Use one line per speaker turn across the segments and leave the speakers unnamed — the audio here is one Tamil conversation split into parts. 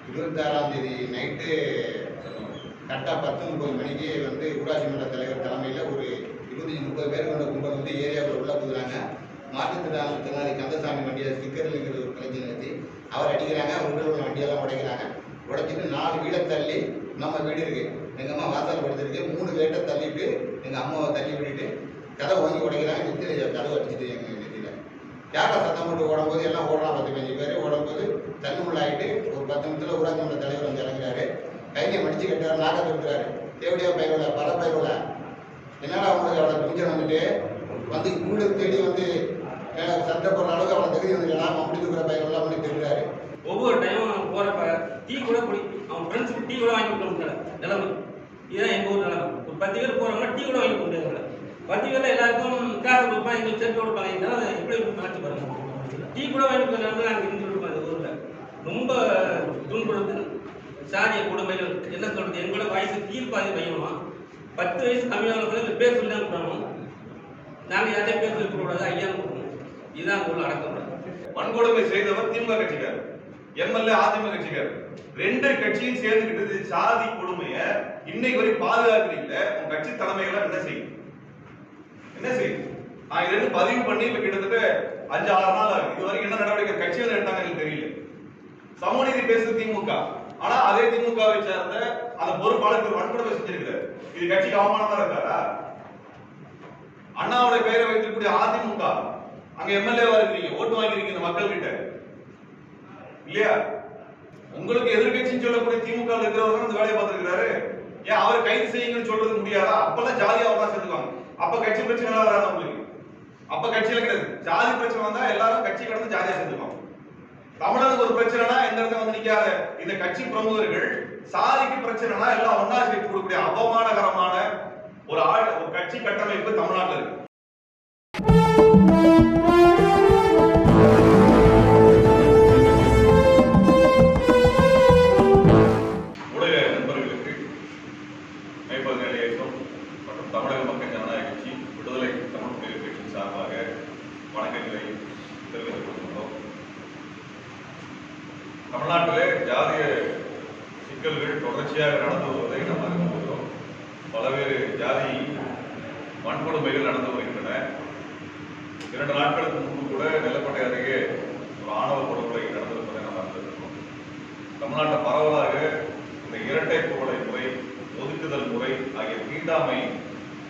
26ஆம் தேதி நைட்டு கரெக்டாக 10:30 மணிக்கு வந்து ஊராட்சி மன்ற தலைவர் தலைமையில் ஒரு 25-30 பேர் கொண்ட கும்பல் வந்து ஏரியாவில் உள்ள போகுறாங்க. மாற்றுத்திறனாளி கந்தசாமி வண்டியை ஸ்டிக்கர்ங்கிற ஒரு கலைஞர் நிறுத்தி அவர் அடிக்கிறாங்க. உள்ள உள்ள வண்டியெல்லாம் உடைக்கிறாங்க. உடைச்சிட்டு 4 வீடை தள்ளி நம்ம வீடு இருக்கு, எங்கள் அம்மா வாசல் படுத்துருக்கு, 3 கேட்டை தள்ளிட்டு எங்கள் அம்மாவை தள்ளி விட்டுட்டு கதை வாங்கி உடைக்கிறாங்க. நிறுத்தி கதவை அடிச்சுட்டு எங்கள் நெத்தியில் யாரை சத்தம் போட்டு ஓடும்போது எல்லாம் ஓடுறான். 10-15 பேர் ஓடும்போது தள்ளுமுள்ளாயிட்டு ஒரு 10 நிமிஷத்தில் ஊராட்சி மன்ற தலைவர் வந்து இறங்குறாரு. கையை மடிச்சு கட்டுறாரு, நாக்க தொட்டுறாரு. தேவடியா பயிரோல பல பயிரோல என்னடா அவங்களுக்கு அவளை துணிச்சல் வந்துட்டு வந்து வீடு தேடி வந்து சண்டை போடுற அளவுக்கு அவளை தகுதி வந்துக்கலாம். அப்படி இருக்கிற பயிரெல்லாம் வந்து திட்டுறாரு.
ஒவ்வொரு டைமும் போறப்ப டீ கூட குடி, அவன் ஃப்ரெண்ட்ஸுக்கு டீ கூட வாங்கி கொடுக்க நிலைமை. இதுதான் எங்கள் ஊர் நிலைமை. ஒரு 10 பேர் போகிறோம்னா டீ கூட வாங்கி கொடுக்க 10 பேரில் எல்லாருக்கும் காசு கொடுப்பாங்க, எங்களுக்கு சேர்த்து கொடுப்பாங்க. இதனால எப்படி நினச்சி பாருங்க, டீ கூட வாங்கி கொடுக்க நிலைமை நாங்கள் இருந்து கொடுப்போம். இந்த ஊரில் ரொம்ப துன்புறுத்து சாதிய கொடுமைகள் என்ன சொல்றது. எங்களோட வயசு கீழ்பாதி பையனும் 10 வயசு கம்மியானவங்களுக்கு பேர் சொல்லி தான் கொடுக்கணும். நாங்கள் யார்ட்டையும் பேர் சொல்லி கொடுக்கூடாது, ஐயான்னு கொடுக்கணும். இதுதான் உள்ள அடக்கம்.
வன்கொடுமை செய்தவர் திமுக கட்சிக்கார், எம்எல்ஏ அதிமுக கட்சிக்கார். 2 கட்சியும் சேர்ந்துக்கிட்டு சாதி கொடுமைய இன்னைக்கு வரை பாதுகாக்கிறீங்கள. உங்க கட்சி தலைமைகள் என்ன செய்யும்? என்ன செய்யும்? நான் இது பதிவு பண்ணி இப்ப கிட்டத்தட்ட 5-6 நாள் ஆகுது. இது வரைக்கும் என்ன நடவடிக்கை கட்சியில் எடுத்தாங்க எனக்கு தெரியல. சமூக நீதி பேசுறது திமுக, ஆனா அதே திமுகவை சேர்ந்த அந்த பொறுப்பாளருக்கு வன்கொடுமை செஞ்சிருக்கிறார். இது கட்சிக்கு அவமானமா இருக்காரா? அண்ணாவுடைய பெயரை வைத்திருக்கக்கூடிய அதிமுக அங்க எம்எல்ஏவா இருக்கிறீங்க, ஓட்டு வாங்கிருக்கீங்க இந்த மக்கள் கிட்ட இல்லையா? உங்களுக்கு எதிர்கட்சின்னு சொல்லக்கூடிய திமுக இருக்கிறவங்க இந்த வேலையை பார்த்திருக்கிறாரு. ஏன் அவரை கைது செய்யுங்கன்னு சொல்றது முடியாதா? அப்பெல்லாம் ஜாதியா தான் சேர்த்துக்குவாங்க. அப்ப கட்சி பிரச்சனை வராது உங்களுக்கு. அப்ப கட்சியில கிடையாது. ஜாதி பிரச்சனை வந்தா எல்லாரும் கட்சி கடந்து ஜாதியா சேர்த்துக்குவாங்க. தமிழனுக்கு ஒரு பிரச்சனைனா எந்த இடத்துல வந்து நிக்காத இந்த கட்சி பிரமுகர்கள், சாதிக்கு பிரச்சனைனா எல்லாம் ஒன்னா சேர்த்து கொடுக்கக்கூடிய அவமானகரமான ஒரு கட்சி கட்டமைப்பு தமிழ்நாட்டில் இருக்கு. ஊடக நண்பர்களுக்கு மேற்பது நிலையேற்றம் மற்றும் தமிழக மக்கள் ஜனநாயக கட்சி விடுதலை தமிழ் புலிகள் கட்சி சார்பாக வணக்கங்களை தெரிவித்துக் கொள்கின்றோம். தமிழ்நாட்டிலே ஜாதிய சிக்கல்கள் தொடர்ச்சியாக நடந்து வருவதை நாம் அறிந்து வருகிறோம். பல்வேறு ஜாதி வன்கொடுமைகள் நடந்து வருகின்றன. 2 நாட்களுக்கு முன்பு கூட நெல்லப்பட்டை அருகே ஒரு ஆணவ படுகொலை நடந்திருப்பதை நாம் அறிந்திருக்கிறோம். தமிழ்நாட்டில் பரவலாக இந்த இரட்டை குவளை முறை, ஒதுக்குதல் முறை ஆகிய தீண்டாமை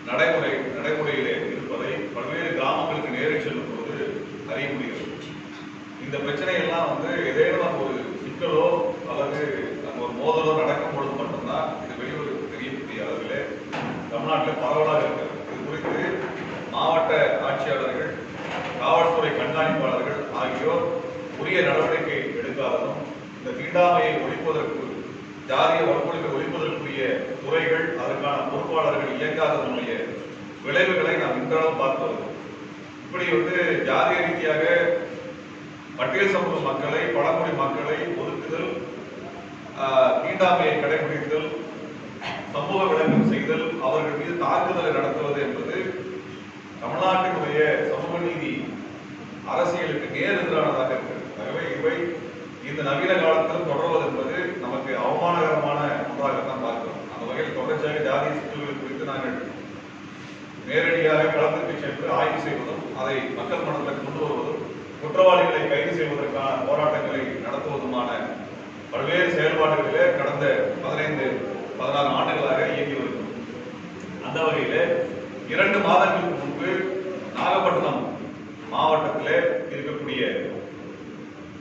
நடைமுறையிலே இருப்பதை பல்வேறு கிராமங்களுக்கு நேரில் செல்லும் பொழுது அறிய முடிகிறது. இந்த பிரச்சனை எல்லாம் வந்து ஏதேனும் ஒரு சிக்கலோ அல்லது அங்க ஒரு மோதலோ நடக்கும் பொழுது மட்டும்தான் இது வெளியூர் தெரியக்கூடிய அளவிலே தமிழ்நாட்டில் பரவலாக இருக்கிறது. இது குறித்து மாவட்ட ஆட்சியாளர்கள், காவல்துறை கண்காணிப்பாளர்கள் ஆகியோர் உரிய நடவடிக்கை எடுக்காததும், இந்த தீண்டாமையை ஒழிப்பதற்கு, ஜாதிய வன்கொடுமை ஒழிப்பதற்குரிய துறைகள், அதற்கான பொறுப்பாளர்கள் இயங்காததனுடைய விளைவுகளை நாம் இன்றளவும் பார்த்து வருகிறோம். இப்படி வந்து ஜாதிய ரீதியாக பட்டியல் சமூக மக்களை, பழங்குடி மக்களை ஒதுக்குதல், தீண்டாமையை கடைபிடித்தல், சமூக விளக்கம் செய்தல், அவர்கள் மீது தாக்குதலை நடத்துவது என்பது தமிழ்நாட்டினுடைய சமூக நீதி அரசியலுக்கு நேர் எதிரானதாக இருக்கிறது. ஆகவே இவை இந்த நவீன காலத்தில் தொடர்வது என்பது நமக்கு அவமானகரமான ஒன்றாகத்தான் பார்க்கிறோம். அந்த வகையில் தொடர்ச்சியாக ஜாதிய சிக்கல்கள் குறித்து நாங்கள் நேரடியாக களத்திற்கு சென்று ஆய்வு செய்வதும், அதை மக்கள் மனதில் கொண்டு வருவதும், குற்றவாளிகளை கைது செய்வதற்கான போராட்டங்களை நடத்துவதுமான பல்வேறு செயல்பாடுகளிலே கடந்த 15-16 ஆண்டுகளாக இயங்கி வருகிறோம். அந்த வகையில 2 மாதங்களுக்கு முன்பு நாகப்பட்டினம் மாவட்டத்திலே இருக்கக்கூடிய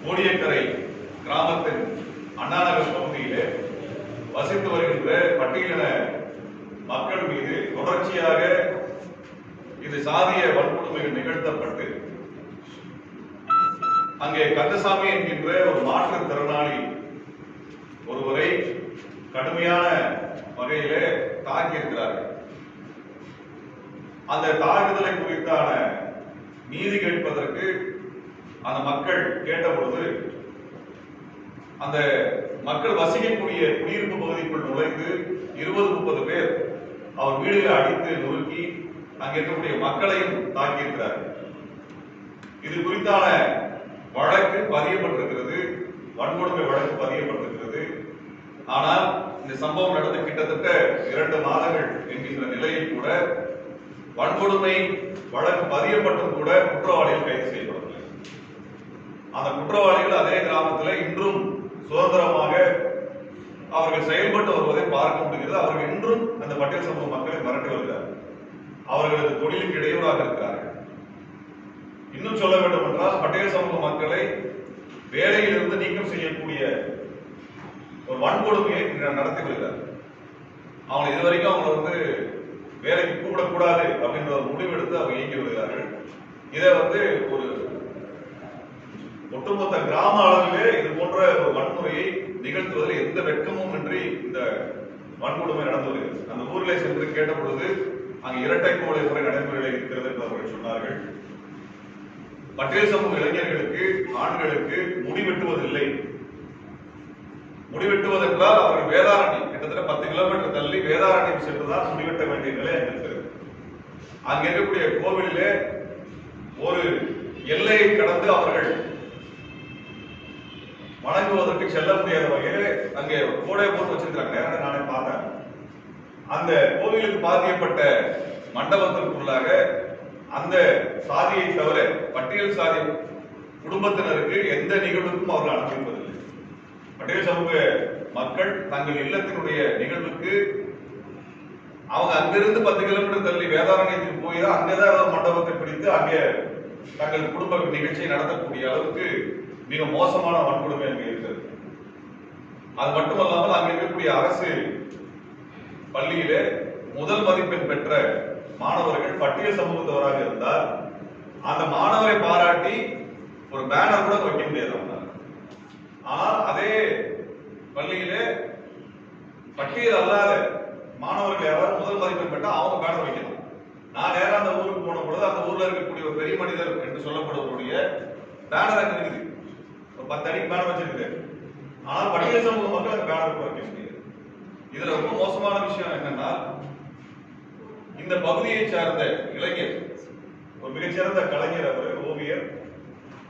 கோடியக்கரை கிராமத்தின் அண்ணாநகர் பகுதியிலே வசித்து வருகின்ற பட்டியலின மக்கள் மீது தொடர்ச்சியாக இது சாதிய வன்கொடுமைகள் நிகழ்த்தப்பட்டு அங்கே கந்தசாமி என்கின்ற ஒரு மாற்றுத்திறனாளி ஒருவரை கடுமையான வகையிலே தாக்கி இருக்கிறார்கள். அந்த தாக்குதலை குறித்தான நீதி கேட்பதற்கு அந்த மக்கள் கேட்டபொழுது, அந்த மக்கள் வசிக்கக்கூடிய குடியிருப்பு பகுதிக்குள் நுழைந்து 20-30 பேர் அவர் வீடுகளை அடித்து நொறுக்கி அங்கே இருக்கக்கூடிய மக்களையும் தாக்கி இருக்கிறார்கள். இது குறித்தான வழக்கு பதியப்பட்டிருக்கிறது, வன்கொடுமை வழக்கு பதியப்பட்டிருக்கிறது. இந்த சம்பவம் நடந்து கிட்டத்தட்ட 2 மாதங்கள் என்கின்ற நிலையில் கூட வன்கொடுமை வழக்கு பதியப்பட்டும் கூட குற்றவாளிகள் கைது செய்யப்படவில்லை. அந்த குற்றவாளிகள் அதே கிராமத்தில் இன்றும் சுதந்திரமாக அவர்கள் செயல்பட்டு வருவதை பார்க்க முடிகிறது. அவர்கள் இன்றும் அந்த பட்டியல் சமூக மக்களை மிரட்டி வருகிறார்கள். அவர்களது தொழிலுக்கு இடையூறாக இருக்கிறார்கள். இன்னும் சொல்ல வேண்டும் என்றால் பட்டியல் சமூக மக்களை வேலையிலிருந்து நீக்கம் செய்யக்கூடிய ஒரு வன்கொடுமையை நடத்தி வருகிறார். அவங்க இதுவரைக்கும் அவங்களை வேலைக்கு கூப்பிடக்கூடாது அப்படின்ற ஒரு முடிவெடுத்து அவங்க இயங்கி வருகிறார்கள். இதை ஒரு ஒட்டுமொத்த கிராம அளவிலே இது போன்ற ஒரு வன்முறையை நிகழ்த்துவதில் எந்த வெட்கமும் இன்றி இந்த வன்கொடுமை நடந்து வருகிறது. அந்த ஊரிலே சென்று கேட்ட பொழுது அங்கு இரட்டை கோலை முறை நடைமுறையில் இருக்கிறது என்று அவர்கள் சொன்னார்கள். பட்டியல் சமூக இளைஞர்களுக்கு ஆண்களுக்கு முடிவெட்டுவதில்லை. முடிவெட்டுவதென்றால் அவர்கள் வேதாரண்யம் கிட்டத்தட்ட 10 கிலோமீட்டர் தள்ளி வேதாரண்யம் சென்றுதான் முடிவெட்ட வேண்டிய நிலை அங்கு இருக்கிறது. அங்க இருக்கக்கூடிய கோவிலிலே ஒரு எல்லையை கடந்து அவர்கள் வணங்குவதற்கு செல்ல முடியாத வகையில் அங்கே கோடை போட்டு வச்சிருக்காங்க. நேரம் நானே பார்த்தேன். அந்த கோவிலுக்கு பாதிக்கப்பட்ட மண்டபத்திற்குள்ளாக அந்த சாதியை தவிர பட்டியல் சாதி குடும்பத்தினருக்கு எந்த நிகழ்வுக்கும் அவர்கள் அனுமதிப்பதில்லை. பட்டியல் சமூக மக்கள் தங்கள் இல்லத்தினுடைய நிகழ்வுக்கு அவங்க அங்கிருந்து 10 கிலோமீட்டர் தள்ளி வேதாரண்யத்துக்கு போய் தான் அங்கேதான் மண்டபத்தை பிடித்து அங்கே தங்கள் குடும்ப நிகழ்ச்சியை நடத்தக்கூடிய அளவுக்கு மிக மோசமான வன்கொடுமை அங்கே இருக்கிறது. அது மட்டுமல்லாமல் அங்கே இருக்கக்கூடிய அரசு பள்ளியிலே முதல் மதிப்பெண் பெற்ற மாணவர்கள் பட்டியல் சமூகத்தவராக இருந்தால் அந்த மாணவரை பாராட்டி ஒரு பேனர் கூட வைக்க முடியாது. ஆனால் அதே பள்ளியிலே பட்டியல் அல்லாத மாணவர்கள் யாராவது முதல் மதிப்பெண் பெற்றா அவங்க பேனர் வைக்கணும். நான் நேரம் அந்த ஊருக்கு போன பொழுது அந்த ஊர்ல இருக்கக்கூடிய ஒரு பெரிய மனிதர் என்று சொல்லப்படக்கூடிய பேனர் அங்க இருக்குது. 10 அடிக்கு பேனர் வச்சிருக்கு. ஆனால் பட்டியல் சமூக மக்கள் அந்த பேனர் வைக்க முடியாது. இதுல ரொம்ப மோசமான விஷயம் என்னன்னா, இந்த பகுதியை சார்ந்த இளைஞர் ஒரு மிகச்சிறந்த கலைஞர், அவர் ஓவியர்.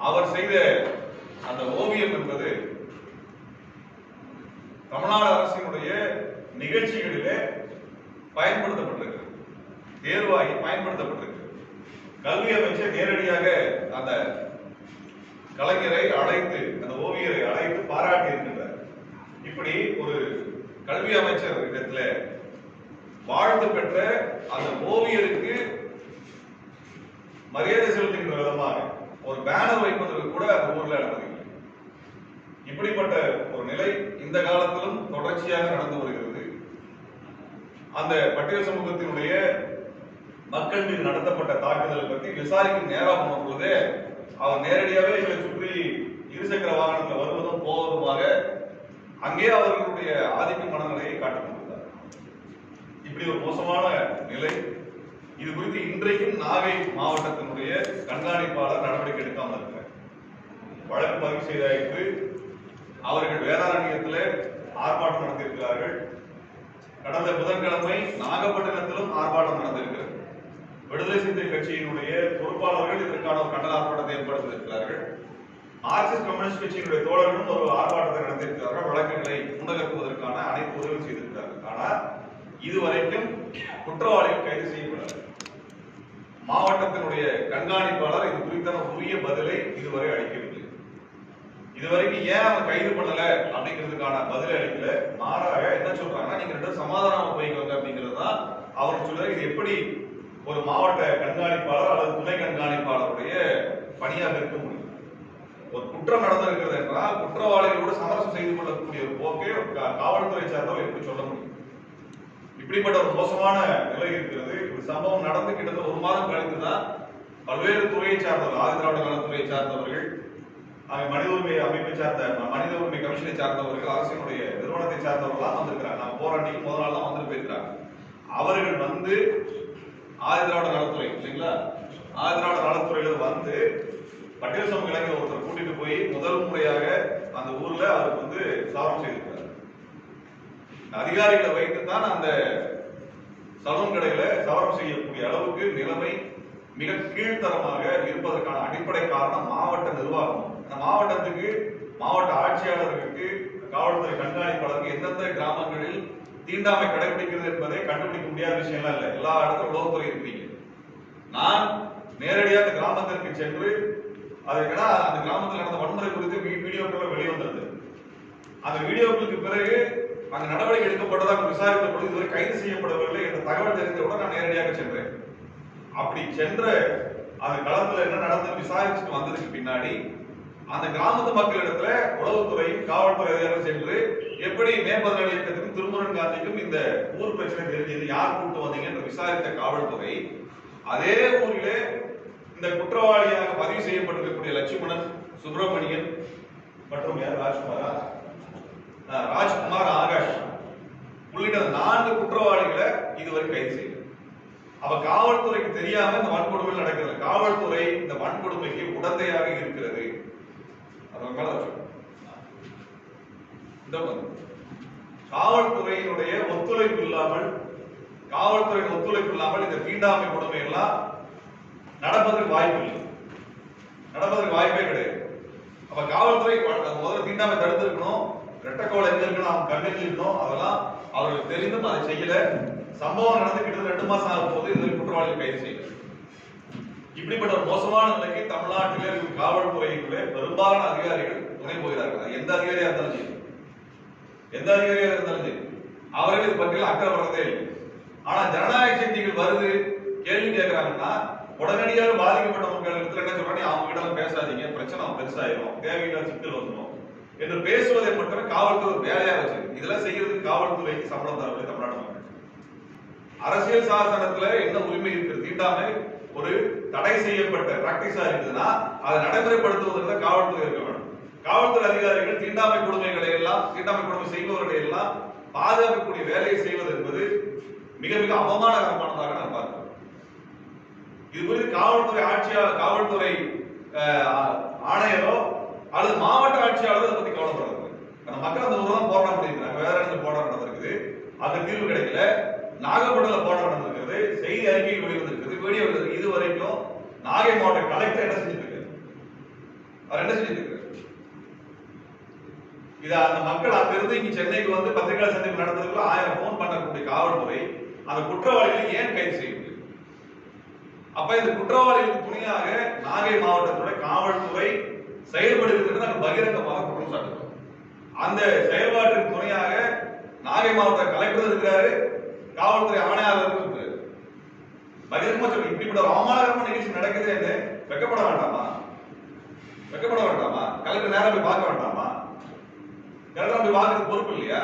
அவர் செய்த அந்த ஓவியம் என்பது தமிழ்நாடு அரசினுடைய நிகழ்ச்சிகளிலே பயன்படுத்தப்பட்டிருக்கு, தேர்வாகி பயன்படுத்தப்பட்டிருக்கு. கல்வி அமைச்சர் நேரடியாக அந்த கலைஞரை அழைத்து அந்த ஓவியரை அழைத்து பாராட்டி இருக்கின்றார். இப்படி ஒரு கல்வி அமைச்சர் இடத்துல வாழ்த்து பெற்ற அந்த ஓவியருக்கு மரியாதை செலுத்துகின்ற விதமாக ஒரு பேனர் வைப்பதற்கு கூட அந்த ஊர்ல அனுமதி இல்லை. இப்படிப்பட்ட ஒரு நிலை இந்த காலத்திலும் தொடர்ச்சியாக நடந்து வருகிறது. அந்த பட்டியல் சமூகத்தினுடைய மக்கள் மீது நடத்தப்பட்ட தாக்குதலை பற்றி விசாரிக்கும் நேரம் போன பொழுதே அவர் நேரடியாகவே எங்களை சுற்றி இருசக்கர வாகனத்தில் வருவதும் போவதுமாக அங்கே அவர்களுடைய ஆதிக்க மனநிலையை காட்டிக் கொண்டிருந்தார். இப்படி ஒரு மோசமான நிலை. இது குறித்து இன்றைக்கும் நாகை மாவட்டத்தினுடைய கண்காணிப்பாளர் நடவடிக்கை எடுக்காமல் இருக்கிறார். வழக்கு பதிவு செய்தாயிற்று. அவர்கள் வேதாரண்யத்தில் ஆர்ப்பாட்டம் நடத்தியிருக்கிறார்கள். கடந்த புதன்கிழமை நாகப்பட்டினத்திலும் ஆர்ப்பாட்டம் நடந்திருக்கிறது. விடுதலை சிறுத்தை கட்சியினுடைய பொறுப்பாளர்கள் இதற்கான ஒரு கண்டன ஆர்ப்பாட்டத்தை ஏற்படுத்தியிருக்கிறார்கள். மார்க்சிஸ்ட் கம்யூனிஸ்ட் கட்சியினுடைய தோழர்களும் ஒரு ஆர்ப்பாட்டத்தை நடத்தியிருக்கிறார்கள். வழக்குகளை முன்னகர்த்துவதற்கான அனைத்து உதவியும் செய்திருக்கிறார்கள். ஆனால் இதுவரைக்கும் குற்றவாளிகள் கைது செய்யப்படவில்லை. மாவட்டத்தினுடைய கண்காணிப்பாளர் இது குறித்தான உரிய பதிலை இதுவரை அளிக்கவில்லை. இதுவரைக்கும் ஏன் அவன் கைது பண்ணல அப்படிங்கிறதுக்கான பதிலை அளிக்கல. மாறாக என்ன சொல்றாங்கன்னா, நீங்க 2 சமாதானம் போய்க்கோங்க அப்படிங்கிறது தான் அவர் சொல்றாரு. இது எப்படி ஒரு மாவட்ட கண்காணிப்பாளர் அல்லது துணை கண்காணிப்பாளருடைய பணியாக இருக்க முடியும்? ஒரு குற்றம் நடந்திருக்கிறது என்றால் குற்றவாளிகளோடு சமரசம் செய்து கொள்ளக்கூடிய ஒரு போக்கை காவல்துறை சார்ந்தவர் எப்படி சொல்ல முடியும்? இப்படிப்பட்ட ஒரு மோசமான நிலை இருக்கிறது. இந்த சம்பவம் நடந்து கிட்டத்தட்ட 1 மாதம் கழித்துதான் பல்வேறு துறையை சார்ந்தவர்கள், ஆதி திராவிட நலத்துறையை சார்ந்தவர்கள், மனித உரிமை அமைப்பை சார்ந்த மனித உரிமை கமிஷனை சார்ந்தவர்கள், அரசினுடைய நிறுவனத்தை சார்ந்தவர்கள்லாம் வந்திருக்கிறாங்க. நம்ம போராட்டிக்கு முதல் நாள் தான் வந்துட்டு போயிருக்கிறாங்க. அவர்கள் வந்து ஆதி திராவிட நலத்துறை இல்லைங்களா, ஆதி திராவிட நலத்துறையில வந்து பட்டியல் சமூக இளைஞர் ஒருத்தர் கூட்டிட்டு போய் முதல் முறையாக அந்த ஊர்ல அவருக்கு சவரம் செய்திருக்கிறார். அதிகாரிகளை வைத்துத்தான் அந்த சலூன் கடையில சவரம் செய்யக்கூடிய அளவுக்கு நிலைமை மிக கீழ்த்தரமாக இருப்பதற்கான அடிப்படை காரணம் மாவட்ட நிர்வாகம். அந்த மாவட்டத்துக்கு, மாவட்ட ஆட்சியாளர்களுக்கு காவல்துறை கண்காணிப்பாளருக்கு எந்தெந்த கிராமங்களில் தீண்டாமை கடைபிடிக்கிறது என்பதை கண்டுபிடிக்க முடியாத விஷயம்லாம் இல்லை. எல்லா இடத்துல உளவுத்துறை இருக்கிறீங்க. நான் நேரடியாக அந்த கிராமத்திற்கு சென்று அதுக்குன்னா அந்த கிராமத்தில் நடந்த வன்முறை குறித்து வீடியோக்கள் வெளிவந்தது. அந்த வீடியோக்களுக்கு பிறகு அங்க நடவடிக்கை எடுக்கப்பட்டதாக விசாரித்த பொழுது இதுவரை கைது செய்யப்படவில்லை என்ற தகவல் தெரிந்தவுடன் நான் நேரடியாக சென்றேன். அப்படி சென்ற அந்த களத்துல என்ன நடந்து விசாரிச்சுட்டு வந்ததுக்கு பின்னாடி அந்த கிராமத்து மக்களிடத்துல உளவுத்துறையும் காவல்துறை அதிகாரிகள் சென்று எப்படி மேம்பதல் இயக்கத்துக்கும் திருமுருகன் காந்திக்கும் இந்த ஊர் பிரச்சனை தெரிஞ்சது, யார் கூட்டு வந்தீங்க என்று விசாரித்த காவல்துறை அதே ஊரிலே இந்த குற்றவாளியாக பதிவு செய்யப்பட்டிருக்கக்கூடிய லட்சுமணன், சுப்பிரமணியன் மற்றும் ராஜ்குமார், ஆகாஷ் உள்ளிட்ட 4 குற்றவாளிகளை இதுவரை கைது செய்யல. அப்ப காவல்துறைக்கு தெரியாம இந்த வன்கொடுமை நடக்கிறது. காவல்துறை இந்த வன்கொடுமைக்கு உடந்தையாக இருக்கிறது. காவல்துறையினுடைய ஒத்துழைப்பு இல்லாமல் இந்த தீண்டாமை கொடுமை எல்லாம் நடப்பதற்கு வாய்ப்பே கிடையாது. அப்ப காவல்துறை முதல்ல தீண்டாமை தடுத்திருக்கணும், ரெட்டக்கோளை எங்க இருக்கணும், அவங்க கண்ணில் இருக்கணும். அதெல்லாம் அவர்களுக்கு தெரிந்தும் அதை செய்யல. சம்பவம் நடந்து கிட்டத்தட்ட 2 மாசம் ஆகும் போது இந்த குற்றவாளிகள் கைது செய்யல. இப்படிப்பட்ட ஒரு மோசமான நிலைக்கு தமிழ்நாட்டிலே இருக்கும் காவல்துறையிலே பெரும்பாலான அதிகாரிகள் துணை போகிறார்கள். எந்த அதிகாரியா இருந்தாலும் சரி அவர்கள் இது பற்றியெல்லாம் அக்கறை வர்றதே இல்லை. ஆனா ஜனநாயக சக்திகள் வருது கேள்வி கேட்கிறாங்கன்னா உடனடியாக பாதிக்கப்பட்ட மக்கள் இடத்துல என்ன சொல்றாங்க, அவங்க கிட்ட எல்லாம் பேசாதீங்க, பிரச்சனை பெருசாயிரும், தேவையில்லாத சிக்கல் வந்துடும் என்று பேசுவதை மட்டுமே காவல்துறை வேலையா வச்சிருக்கு. இதெல்லாம் செய்யறதுக்கு காவல்துறைக்கு சம்பளம் தரவில்லை தமிழ்நாடு மக்கள். அரசியல் சாசனத்துல என்ன உரிமை இருக்கிறது? தீண்டாமை ஒரு தடை செய்யப்பட்ட பிராக்டிஸா இருக்குதுன்னா அதை நடைமுறைப்படுத்துவதற்கு காவல்துறை இருக்க வேண்டும். காவல்துறை அதிகாரிகள் தீண்டாமை கொடுமை செய்பவர்களை எல்லாம் பாதுகாக்கக்கூடிய வேலையை செய்வது என்பது மிக மிக அவமானகரமானதாக நான் பார்க்கிறேன். இது குறித்து காவல்துறை ஆணையரோ அல்லது மாவட்ட ஆட்சியாளரோ அதை பத்தி கவலைப்படுறது. மக்கள் அந்த ஊர் தான் போராட்டம் பண்ணிருக்காங்க, வேற இடத்துல போராட்டம் நடந்திருக்குது, அங்க தீர்வு கிடைக்கல. நாகப்பட்டினத்துல போராட்டம் நடந்திருக்கிறது, செய்தி அறிக்கையில் வெளிவந்திருக்கிறது, வீடியோ வெளிவந்திருக்கு. இது வரைக்கும் நாகை மாவட்ட கலெக்டர் என்ன செஞ்சிட்டு இருக்காரு? அவர் என்ன செஞ்சிட்டு இருக்காரு? இத அந்த மக்கள் அங்க இருந்து இங்க சென்னைக்கு வந்து பத்திரிகை சந்திப்பு நடந்ததுக்குள்ள 1000 போன் பண்ணக்கூடிய காவல்துறை அந்த குற்றவாளிகளை ஏன் கைது செய்யுது? அப்ப இந்த குற்றவாளிகளுக்கு துணையாக நாகை மாவட்டத்துடைய காவல்துறை செயல்படுகிறது நாங்கள் பகிரங்கமாக குற்றம் சாட்டுகிறோம். அந்த செயல்பாட்டுக்கு துணையாக நாகை மாவட்ட கலெக்டர் இருக்கிறாரு, காவல்துறை ஆணையாளர் இருக்கிறாரு. பகிரங்கமா சொல்லி இப்படிப்பட்ட அவமானகரமான நிகழ்ச்சி நடக்குது. வெக்கப்பட வேண்டாமா? கலெக்டர் நேரம் போய் பார்க்க வேண்டாமா? கலெக்டர் போய் பார்க்கறது பொறுப்பு இல்லையா?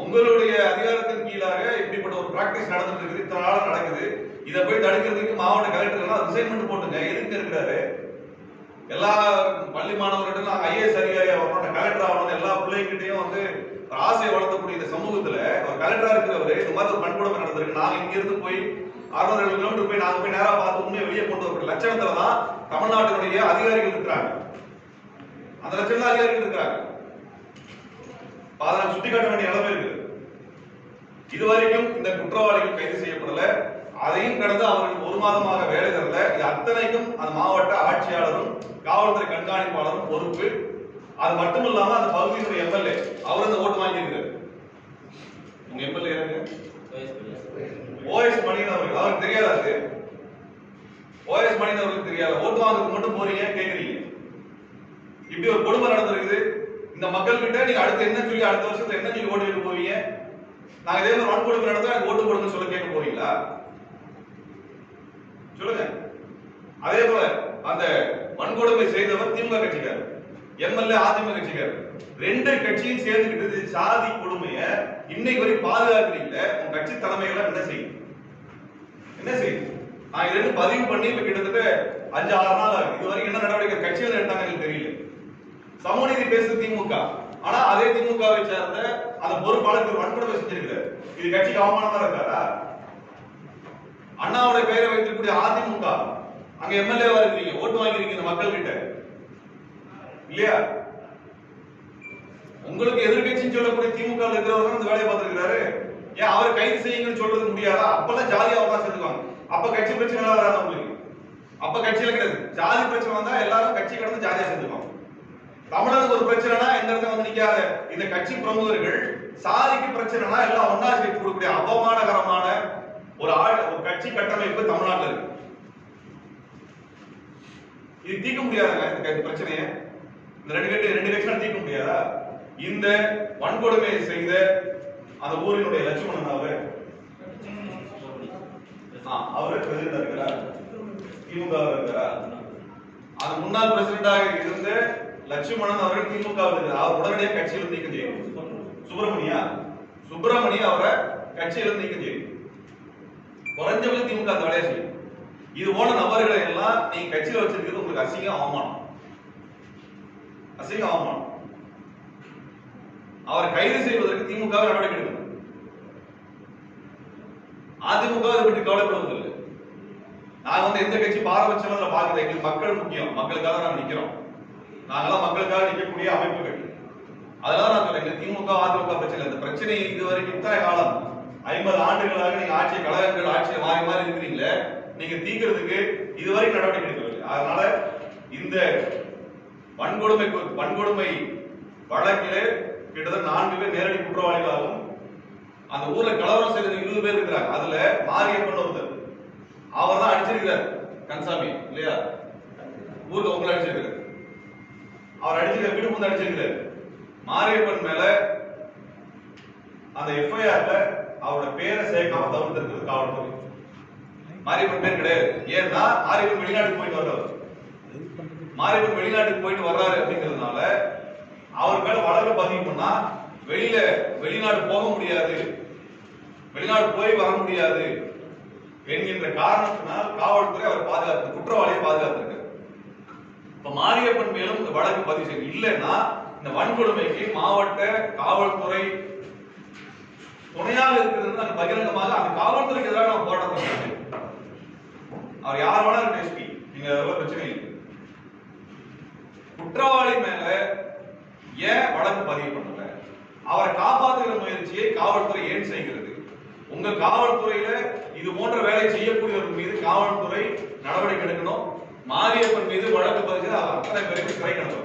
உங்களுடைய அதிகாரத்தின் கீழாக இப்படிப்பட்ட ஒரு பிராக்டிஸ் நடந்துட்டு இருக்குது, இத்தனை நாள் நடக்குது. இதை போய் தடுக்கிறதுக்கு மாவட்ட கலெக்டர் ரிசைன்மெண்ட் போட்டுங்க. எதுக்கு இருக்கிறாரு? எல்லா பள்ளி மாணவர்கிட்ட ஐஏஎஸ் அதிகாரியா வரணும், கலெக்டர் ஆகணும், எல்லா பிள்ளைங்கிட்டையும் வந்து ஆசை வளர்த்தக்கூடிய இந்த சமூகத்துல ஒரு கலெக்டரா இருக்கிறவரு இந்த மாதிரி ஒரு பண்புடமை நடந்திருக்கு. நாங்க இங்க இருந்து போய் 600 கிலோமீட்டர் போய் நாங்க போய் நேரா பார்த்து உண்மையை வெளியே கொண்டு வரக்கூடிய லட்சணத்துலதான் தமிழ்நாட்டினுடைய அதிகாரிகள் இருக்கிறாங்க. அந்த லட்சணம் அதிகாரிகள் இருக்கிறாங்க. அதை சுட்டி காட்ட வேண்டிய நிலைமை இருக்கு. இதுவரைக்கும் இந்த குற்றவாளிகள் கைது செய்யப்படல. அதையும் கடந்து அவர்கள் 1 மாதமாக வேலை தரல. இது அத்தனைக்கும் அந்த மாவட்ட ஆட்சியாளரும் காவல்துறை கண்காணிப்பாளரும் பொறுப்பு. அது மட்டும் இல்லாம அந்த பகுதியினுடைய எம்எல்ஏ அவர் அந்த ஓட்டு வாங்கியிருக்காரு. உங்க எம்எல்ஏ ஓஎஸ் மணியன் அவர்கள், அவருக்கு தெரியாதாது? ஓஎஸ் மணியன் அவர்களுக்கு தெரியாது. ஓட்டு வாங்குறதுக்கு மட்டும் போறீங்க, கேக்குறீங்க. இப்படி ஒரு கொடுமை நடந்திருக்குது. இந்த மக்கள் கிட்ட நீங்க அடுத்து என்ன சொல்லி அடுத்த வருஷத்துல என்ன சொல்லி ஓட்டு வைக்க போவீங்க? நாங்க இதே மாதிரி வன்கொடுமை நடந்தா எனக்கு ஓட்டு போடுங்க சொல்ல கேட்க போறீங்களா? சொல்லுங்க. அதே போல அந்த வன்கொடுமை செய்தவர் திமுக கட்சிக்காரர், எம்எல்ஏ அதிமுக கட்சிக்காரர், 2 கட்சியும் சேர்ந்துக்கிட்டு சாதி கொடுமைய இன்னைக்கு வரை பாதுகாக்கிறீங்க. உங்க கட்சி தலைமைகள் என்ன செய்யும்? நான் இது பதிவு பண்ணி இப்ப கிட்டத்தட்ட 5-6 நாள் ஆகுது. இது வரைக்கும் என்ன நடவடிக்கை கட்சியில் எடுத்தாங்க எனக்கு தெரியல. சமூக நீதி பேசுறது திமுக, ஆனா அதே திமுகவை சேர்ந்த அந்த பொறுப்பாளருக்கு வன்கொடுமை செஞ்சிருக்கிறார். இது கட்சிக்கு அவமானமா இருக்காரா? அண்ணாவுடைய பெயரை வைத்திருக்கக்கூடிய அதிமுக அங்க எம்எல்ஏவா இருக்கீங்க, ஓட்டு வாங்கிருக்கீங்க இந்த மக்கள் கிட்ட இல்லையா? உங்களுக்கு எதிர்கட்சின்னு சொல்லக்கூடிய திமுக இருக்கிறவங்க இந்த வேலையை பார்த்திருக்கிறாரு. ஏன் அவரை கைது செய்யுங்கன்னு சொல்றது முடியாதா? அப்பெல்லாம் ஜாதியா தான் சேர்ந்துக்குவாங்க. அப்ப கட்சி பிரச்சனை வராது உங்களுக்கு. அப்ப கட்சியில கிடையாது. ஜாதி பிரச்சனை வந்தா எல்லாரும் கட்சி கடந்து ஜாதியா சேர்ந்துக்குவாங்க. தமிழருக்கு ஒரு பிரச்சனைனா எந்த இடத்துல வந்து நிக்காத. இந்த கட்சி பிரமுகர்கள் சாதிக்கு பிரச்சனைனா எல்லாம் ஒன்னா சேர்த்து கொடுக்கக்கூடிய அவமானகரமான ஒரு கட்சி கட்டமைப்பு தமிழ்நாட்டில் இருக்கு. இது தீர்க்க முடியாதுங்க. இந்த பிரச்சனையை இந்த ரெண்டு கட்சியும் தீர்க்க முடியாதா? இந்த வன்கொடுமையை செய்த அந்த ஊரினுடைய லட்சுமணன் அவரு பிரசிடண்டா இருக்கிறார், திமுக இருக்கிறார். அந்த முன்னாள் பிரசிடண்டாக இருந்த லட்சுமணன் அவர்கள் திமுக இருக்கிறார். அவர் உடனடியாக கட்சியில் நீக்கம் செய்யணும். சுப்பிரமணியா அவரை கட்சியில் நீக்கம் செய்யணும். குறைஞ்சபட்சம் திமுக அந்த வேலையை செய்யும். இது போல நபர்களை எல்லாம் நீங்க கட்சியில வச்சிருக்கிறது உங்களுக்கு அசிங்கம், அவமானம். அவரை கைது செய்வதற்கு திமுக நடவடிக்கை எடுக்கணும். அதிமுக அதை பற்றி கவலைப்படுவதில்லை. நாங்க எந்த கட்சி பாரபட்சம் பாக்குறது, எங்களுக்கு மக்கள் முக்கியம், மக்களுக்காக நாங்க நிக்கிறோம். நாங்கெல்லாம் மக்களுக்காக நிற்கக்கூடிய அமைப்புகள். அதனால நான் சொல்றேன், திமுக அதிமுக பிரச்சனை இந்த பிரச்சனை இதுவரைக்கும் இத்தனை காலம் 50 ஆண்டுகளாக நீங்க கழகங்கள் ஆட்சியை மாறி மாறி இருக்கிறீங்களே, நீங்க தீர்க்கிறதுக்கு இதுவரைக்கும் நடவடிக்கை எடுக்கவில்லை. அதனால இந்த வன்கொடுமை வழக்கிலே கிட்டத்தட்ட 4 பேர் நேரடி குற்றவாளிகளாகும். அந்த ஊர்ல கலவரம் செய்த 20 பேர் இருக்கிறாங்க. அதுல மாரியப்பன் ஒருத்தர், அவர் தான் அடிச்சிருக்கிறார் கன்சாமி இல்லையா, ஊருக்கு உங்களை அடிச்சிருக்கிறார். அவர் அடிச்சிருக்க வீடு வந்து அடிச்சிருக்கிறார். மாரியப்பன் மேல அந்த எஃப்ஐஆர்ல அவரோட பேரை சேர்க்காம தவிர்த்திருக்கிறது காவல்துறை. மாரியப்பன் பேர் கிடையாது. ஏன்னா மாரியப்பன் வெளிநாட்டுக்கு போயிட்டு வர்றாரு அப்படிங்கிறதுனால அவர் மேல வழக்கு பதிவு பண்ணா வெளிநாடு போக முடியாது, வெளிநாடு போய் வர முடியாது என்கின்ற காரணத்தினால் காவல்துறை அவர் பாதுகாத்து குற்றவாளியை பாதுகாத்திருக்கு. இப்ப மாரியப்பன் மேலும் இந்த வழக்கு பதிவு செய்யும். இல்லைன்னா இந்த வன்கொடுமைக்கு மாவட்ட காவல்துறை துணையாக இருக்கிறது அந்த பகிரங்கமாக அந்த காவல்துறைக்கு எதிராக நம்ம போராட்டம். அவர் யார் வேணாலும் எஸ்பி, நீங்க பிரச்சனை இல்லை. குற்றவாளி மேல ஏன் வழக்கு பதிவு பண்ணல? அவரை காப்பாற்றுகிற முயற்சியை காவல்துறை ஏன் செய்கிறது? உங்க காவல்துறையில இது போன்ற வேலை செய்யக்கூடியவர்கள் மீது காவல்துறை நடவடிக்கை எடுக்கணும். மாரியப்பன் மீது வழக்கு பதிவு செய்து அவர் அத்தனை பேருக்கு சிறைக்கு அனுப்ப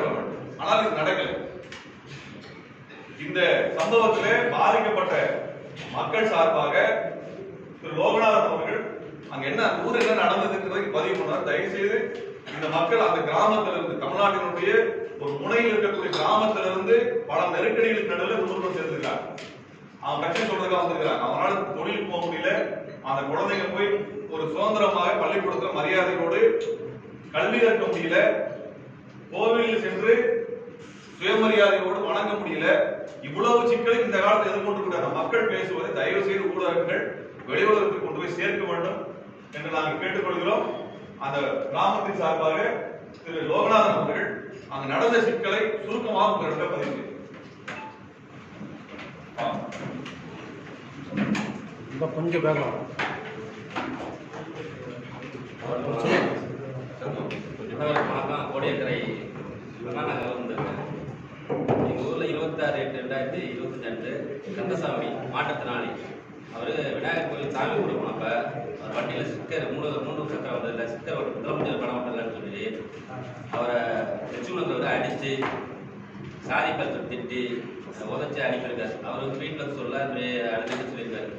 வேண்டும். ஆனால் இது நடக்கல. இந்த சம்பவத்திலே பாதிக்கப்பட்ட மக்கள் சார்பாக திரு லோகநாதன் அவர்கள் அங்க என்ன ஊர் என்ன நடந்ததுன்றதை பதிவு பண்ணார். தயவு செய்து இந்த மக்கள் அந்த கிராமத்திலிருந்து, தமிழ்நாட்டினுடைய ஒரு முனையில் இருக்கக்கூடிய கிராமத்திலிருந்து பல நெருக்கடிகளுக்கு நடுவில் உள்ளூர் சேர்ந்திருக்காங்க. அவன் பிரச்சனை சொல்றதுக்காக வந்திருக்கிறாங்க. அவனால தொழில் போக முடியல. அந்த குழந்தைங்க போய் ஒரு சுதந்திரமாக பள்ளிக்கூடத்தில் மரியாதையோடு கல்வி கற்க முடியல. கோவிலில் சென்று சுயமரியாதையோடு வணங்க முடியல. இவ்வளவு சிக்கலை இந்த காலத்தை எதிர்கொண்டு மக்கள் பேசுவதை தயவு செய்து ஊடகங்கள் வெளியுறவுக்கு கொண்டு போய் சேர்க்க வேண்டும் என்று நாங்கள் கேட்டுக்கொள்கிறோம். அந்த கிராமத்தின் சார்பாக திரு லோகநாதன் அவர்கள் அங்கு நடந்த சிக்கலை சுருக்கமாக உங்களிடம் பதிவு செய்தார்.
கொஞ்சம் வேகம்
கோடியக்கரை நகர் வந்திருக்கேன். எங்கள் ஊரில் 26/8/2025 கந்தசாமி மாற்றுத்திறனாளி அவர் விநாயகர் கோயில் சாமி கூட போனப்ப அவர் வண்டியில் ஸ்டிக்கர் 3 சக்கரம் வந்ததில்லை, ஸ்டிக்கர் ஒரு முதலமைச்சர் படம் வரலன்னு சொல்லி அவரை லட்சுமணத்தை அடித்து சாதி பத்திர திட்டி உதச்சி அனுப்பியிருக்காரு. அவர் வீட்டில் சொல்ல அடிச்சுட்டு சொல்லியிருக்காரு.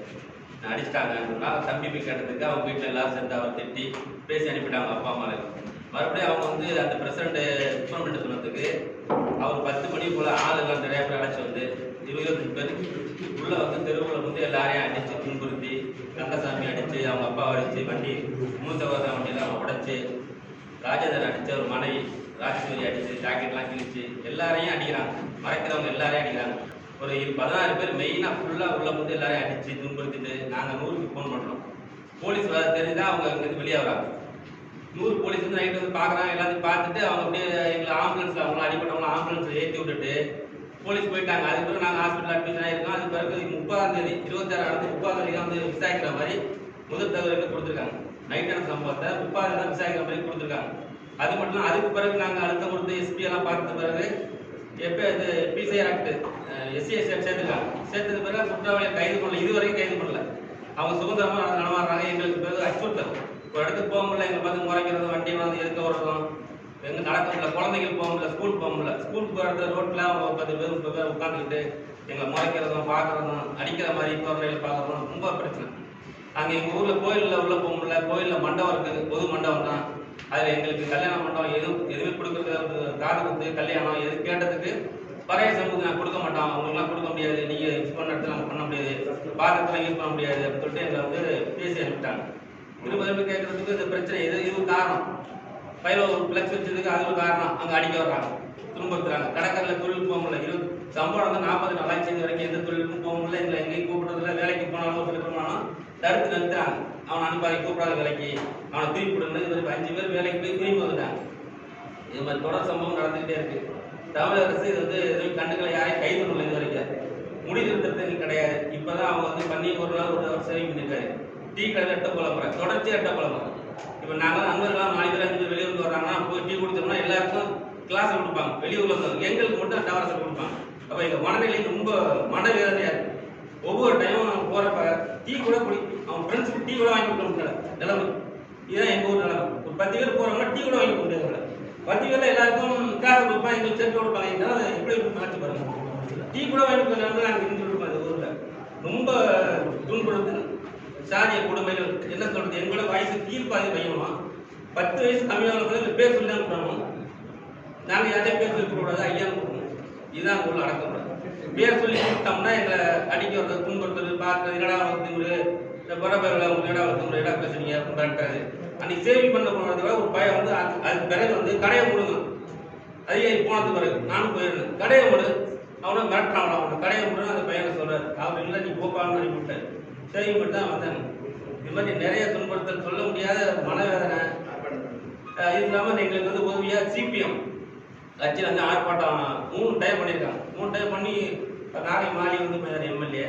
அடிச்சிட்டாங்கன்னா தம்பி போய் கேட்டதுக்கு அவங்க வீட்டில் எல்லாரும் சேர்ந்து அவர் திட்டி பேசி அனுப்பிட்டாங்க அப்பா அம்மாவுக்கு. மறுபடியும் அவங்க அந்த பிரசிடண்ட் டிபார்ட்மெண்ட் சொன்னதுக்கு அவர் 10 மணி போல ஆளுகள் நிறைய பேர் அழைச்சி வந்து 25 பேருக்கு உள்ள தெருவில் எல்லாரையும் அடிச்சு துன்புறுத்தி கந்தசாமி அடிச்சு அவங்க அப்பா அடிச்சு வண்டி மூத்தவர வண்டியில் அவங்க உடைச்சு ராஜேந்திரன் அடிச்சு அவர் மனைவி ராஜேஸ்வரி அடிச்சு ஜாக்கெட்லாம் கிழிச்சு எல்லாரையும் அடிக்கிறாங்க. மறைக்கிறவங்க எல்லாரையும் அடிக்கிறாங்க. ஒரு 16 பேர் மெயினாக ஃபுல்லாக உள்ள எல்லாரையும் அடிச்சு துன்புறுத்திட்டு நாங்கள் 100க்கு ஃபோன் பண்ணுறோம். போலீஸ் வர தெரிஞ்சுதான் அவங்க இங்கேருந்து வெளியே வராங்க. 100 போலீஸ் நைட்டு பார்க்குறாங்க. எல்லாத்தையும் பார்த்துட்டு அவங்க அப்படியே எங்களை ஆம்புலன்ஸில் அவங்கள அடிப்பட்டவங்கள ஆம்புலன்ஸில் ஏற்றி விட்டுட்டு போலீஸ் போயிட்டாங்க. அதுக்கு பிறகு நாங்கள் ஹாஸ்பிட்டல் அட்மிஷன் ஆகிருக்கோம். அதுக்கு பிறகு 30ஆம் தேதி 26 நடந்து 30ஆம் தேதி விசாரிக்கிற மாதிரி முதல் தகவல் கொடுத்துருக்காங்க. நைட்டான சம்பவத்தை 30ஆம் தேதி விசாரிக்கிற மாதிரி கொடுத்துருக்காங்க. அது மட்டும் அதுக்கு பிறகு நாங்கள் அழுத்தம் கொடுத்து எஸ்பி எல்லாம் பார்த்த பிறகு எப்போ இது பிசிஆர் ஆக்ட் SC/ST சேர்த்துருக்காங்க. சேர்த்தது பிறகு குற்றவாளியை கைது பண்ணல, இதுவரைக்கும் கைது பண்ணல. அவங்க சுதந்திரமாக நடமாடுறாங்க. எங்களுக்கு பிறகு அச்சுறுத்தல், ஒரு இடத்துக்கு போக முடியல, எங்களை பார்த்து முறைக்கிறது, வண்டியை வந்து எதுக்க விடுறதும் எங்க நடக்க முடியல, குழந்தைகள் போக முடியல, ஸ்கூல் போக முடியல. ஸ்கூலுக்கு போகிறது ரோட்டில் அவங்க 10 பேர் 30 பேர் உட்காந்துக்கிட்டு எங்களை முறைக்கிறதும் பார்க்குறதும் அடிக்கிற மாதிரி தோரணையில் பார்க்குறதும் ரொம்ப பிரச்சனை. அங்கே எங்கள் ஊரில் கோயிலில் உள்ள போக முடியல. கோயிலில் மண்டபம் இருக்குது, பொது மண்டபம் தான். அதில் எங்களுக்கு கல்யாண மண்டபம் எதுவுமே கொடுக்குறது, காது குத்து கல்யாணம் எது கேட்டதுக்கு பழைய சமூகத்துக்கு நான் கொடுக்க மாட்டோம், அவங்களுக்குலாம் கொடுக்க முடியாது, நீங்கள் யூஸ் பண்ண இடத்துல நாங்கள் பண்ண முடியாது, பாத்திரத்தில் யூஸ் பண்ண முடியாது அப்படின்னு சொல்லிட்டு எங்களை வந்து பேசி அனுப்பிட்டாங்க. திரும்ப கேட்கறதுக்கு இந்த பிரச்சனை இது காரணம். பயில ஒரு பிளக்ஸ் வச்சதுக்கு அது ஒரு காரணம். அங்கே அடிக்க வர்றாங்க, துன்புறுத்துறாங்க. கடற்கரையில் தொழில் போக முடியல. சம்பளம் வந்து 40 நாளாச்சு வரைக்கும் எந்த தொழிலுக்கும் போக முடியல. எங்களை எங்கேயும் கூப்பிடுறதில்ல. வேலைக்கு போனாலும் சொல்லி போனாலும் தடுத்து நிறுத்துறாங்க. அவனை அனுப்பாதி கூப்பிடாத வேலைக்கு, அவனை திருப்பி விடுன்னு. இது 5 பேர் வேலைக்கு போய் திரும்பி வந்துட்டாங்க. இது மாதிரி தொடர் சம்பவம் நடந்துகிட்டே இருக்கு. தமிழக அரசு இது வந்து எதுவும் கண்டுகளை யாரையும் கைது பண்ணல. இது வரைக்கும் முடி திருத்தது கிடையாது. இப்பதான் அவங்க வந்து பண்ணி ஒரு நாள் ஒரு அவர் சரி பண்ணியிருக்காரு. டீ கடை எட்ட குழம்புற தொடர்ச்சியாக எட்ட குழம்புற. இப்போ நாங்கள் நண்பர்களாம் 4 பேர் 5 பேர் வெளியூருக்கு வர்றாங்கன்னா போய் டீ குடிச்சோம்னா எல்லாருக்கும் கிளாஸ் கொடுப்பாங்க. வெளியூர்ல இருந்தவங்க எங்களுக்கு மட்டும் டவரஸை கொடுப்பாங்க. அப்போ எங்கள் மனநிலை ரொம்ப மனவேதனையாக இருக்கு. ஒவ்வொரு டைமும் போகிறப்ப டீ கூட குடி, அவன் ஃப்ரெண்ட்ஸுக்கு டீ கூட வாங்கி கொடுக்க முடியல நிலைமை. இதுதான் எங்கள் ஊர் நிலைமை. ஒரு 10 பேர் போகிறோம்னா டீ கூட வாங்கி கொடுக்க முடியாது. 10 பேரில் எல்லாருக்கும் காசு கொடுப்பாங்க, எங்களுக்கு சேர்த்து கொடுப்பாங்க. இதனால எப்படி நினச்சி பாருங்க. டீ கூட வாங்கி கொடுக்க நிலைமை நாங்கள் இருந்து கொடுப்போம். இந்த ஊரில் ரொம்ப துன்புறுத்து சாதிய கொடுமைகள். என்ன சொல்றது, எங்களோட வயசு கீழ்பாதி பையனுமா 10 வயசு கம்மியானவங்க பேர் சொல்லி தான் கொடுக்கணும். நாங்கள் யாரையும் பேர் சொல்லி கொடுக்கூடாது, ஐயா கொடுக்கணும். இதுதான் உள்ள அடக்கக்கூடாது. பேர் சொல்லி கொடுத்தோம்னா எங்களை அடிக்க வர்றது, துன்புறுத்துறது, பார்க்கறது, இடா வளர்த்து இந்த பரபரவில் அவங்க இடம் வளர்த்து இடம் பேசுறீங்க அப்படின்னு பண்ணுறது. அன்னைக்கு சேவிங் பண்ண போனதுக்கு ஒரு பையன் வந்து அதுக்கு பிறகு வந்து கடையை முடுங்க. அதிகாரி போனதுக்கு பிறகு நானும் போயிருந்தேன். கடையை முடு, அவனை மிரட்டுறான். அவனை கடையை முடுன்னு அந்த பையனை சொல்றாரு. அவர் இல்லை நீ போப்பான்னு அனுப்பிவிட்டார். சேவிங் பண்ணி தான் வந்தாங்க. இது மாதிரி நிறைய துன்புறுத்தல், சொல்ல முடியாத மனவேதனை. இது இல்லாமல் எங்களுக்கு வந்து உதவியாக சிபிஎம் கட்சியில் வந்து ஆர்ப்பாட்டம் 3 டைம் பண்ணியிருக்காங்க. 3 டைம் பண்ணி நாளை மாலி வந்து எம்எல்ஏ,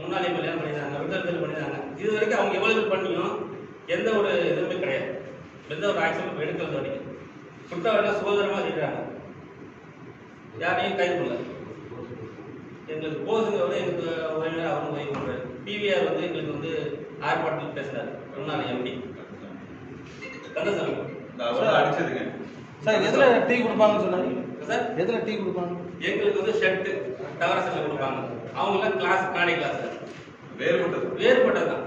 முன்னாள் எம்எல்ஏ பண்ணியிருந்தாங்க, விடுதலை பண்ணியிருந்தாங்க. இது வரைக்கும் அவங்க எவ்வளவு பண்ணியும் எந்த ஒரு இதுவுமே கிடையாது. எந்த ஒரு ஆக்ஷனும் எடுக்கிறது வரைக்கும் குற்றவாளிகள் சுதந்திரமாக செய்கிறாங்க. யாரையும் கைது பண்ணல. எங்களுக்கு போசுங்க வந்து எங்களுக்கு உறவினர் அவங்க உதவி பண்ணுறாரு. பிவிஆர் வந்து எங்களுக்கு வந்து ஆர்ப்பாட்டத்தில் பேசுறாரு. முன்னாள் எம்பி கந்தசாமி
அடிச்சதுங்க
சார். எதுல டீ கொடுப்பாங்கன்னு சொன்னாங்க
சார்.
எதுல டீ கொடுப்பாங்க?
எங்களுக்கு வந்து ஷர்ட்டு டவர செட்டில் கொடுப்பாங்க. அவங்களாம் கிளாஸ் காணி கிளாஸ் வேறுபட்டது தான்.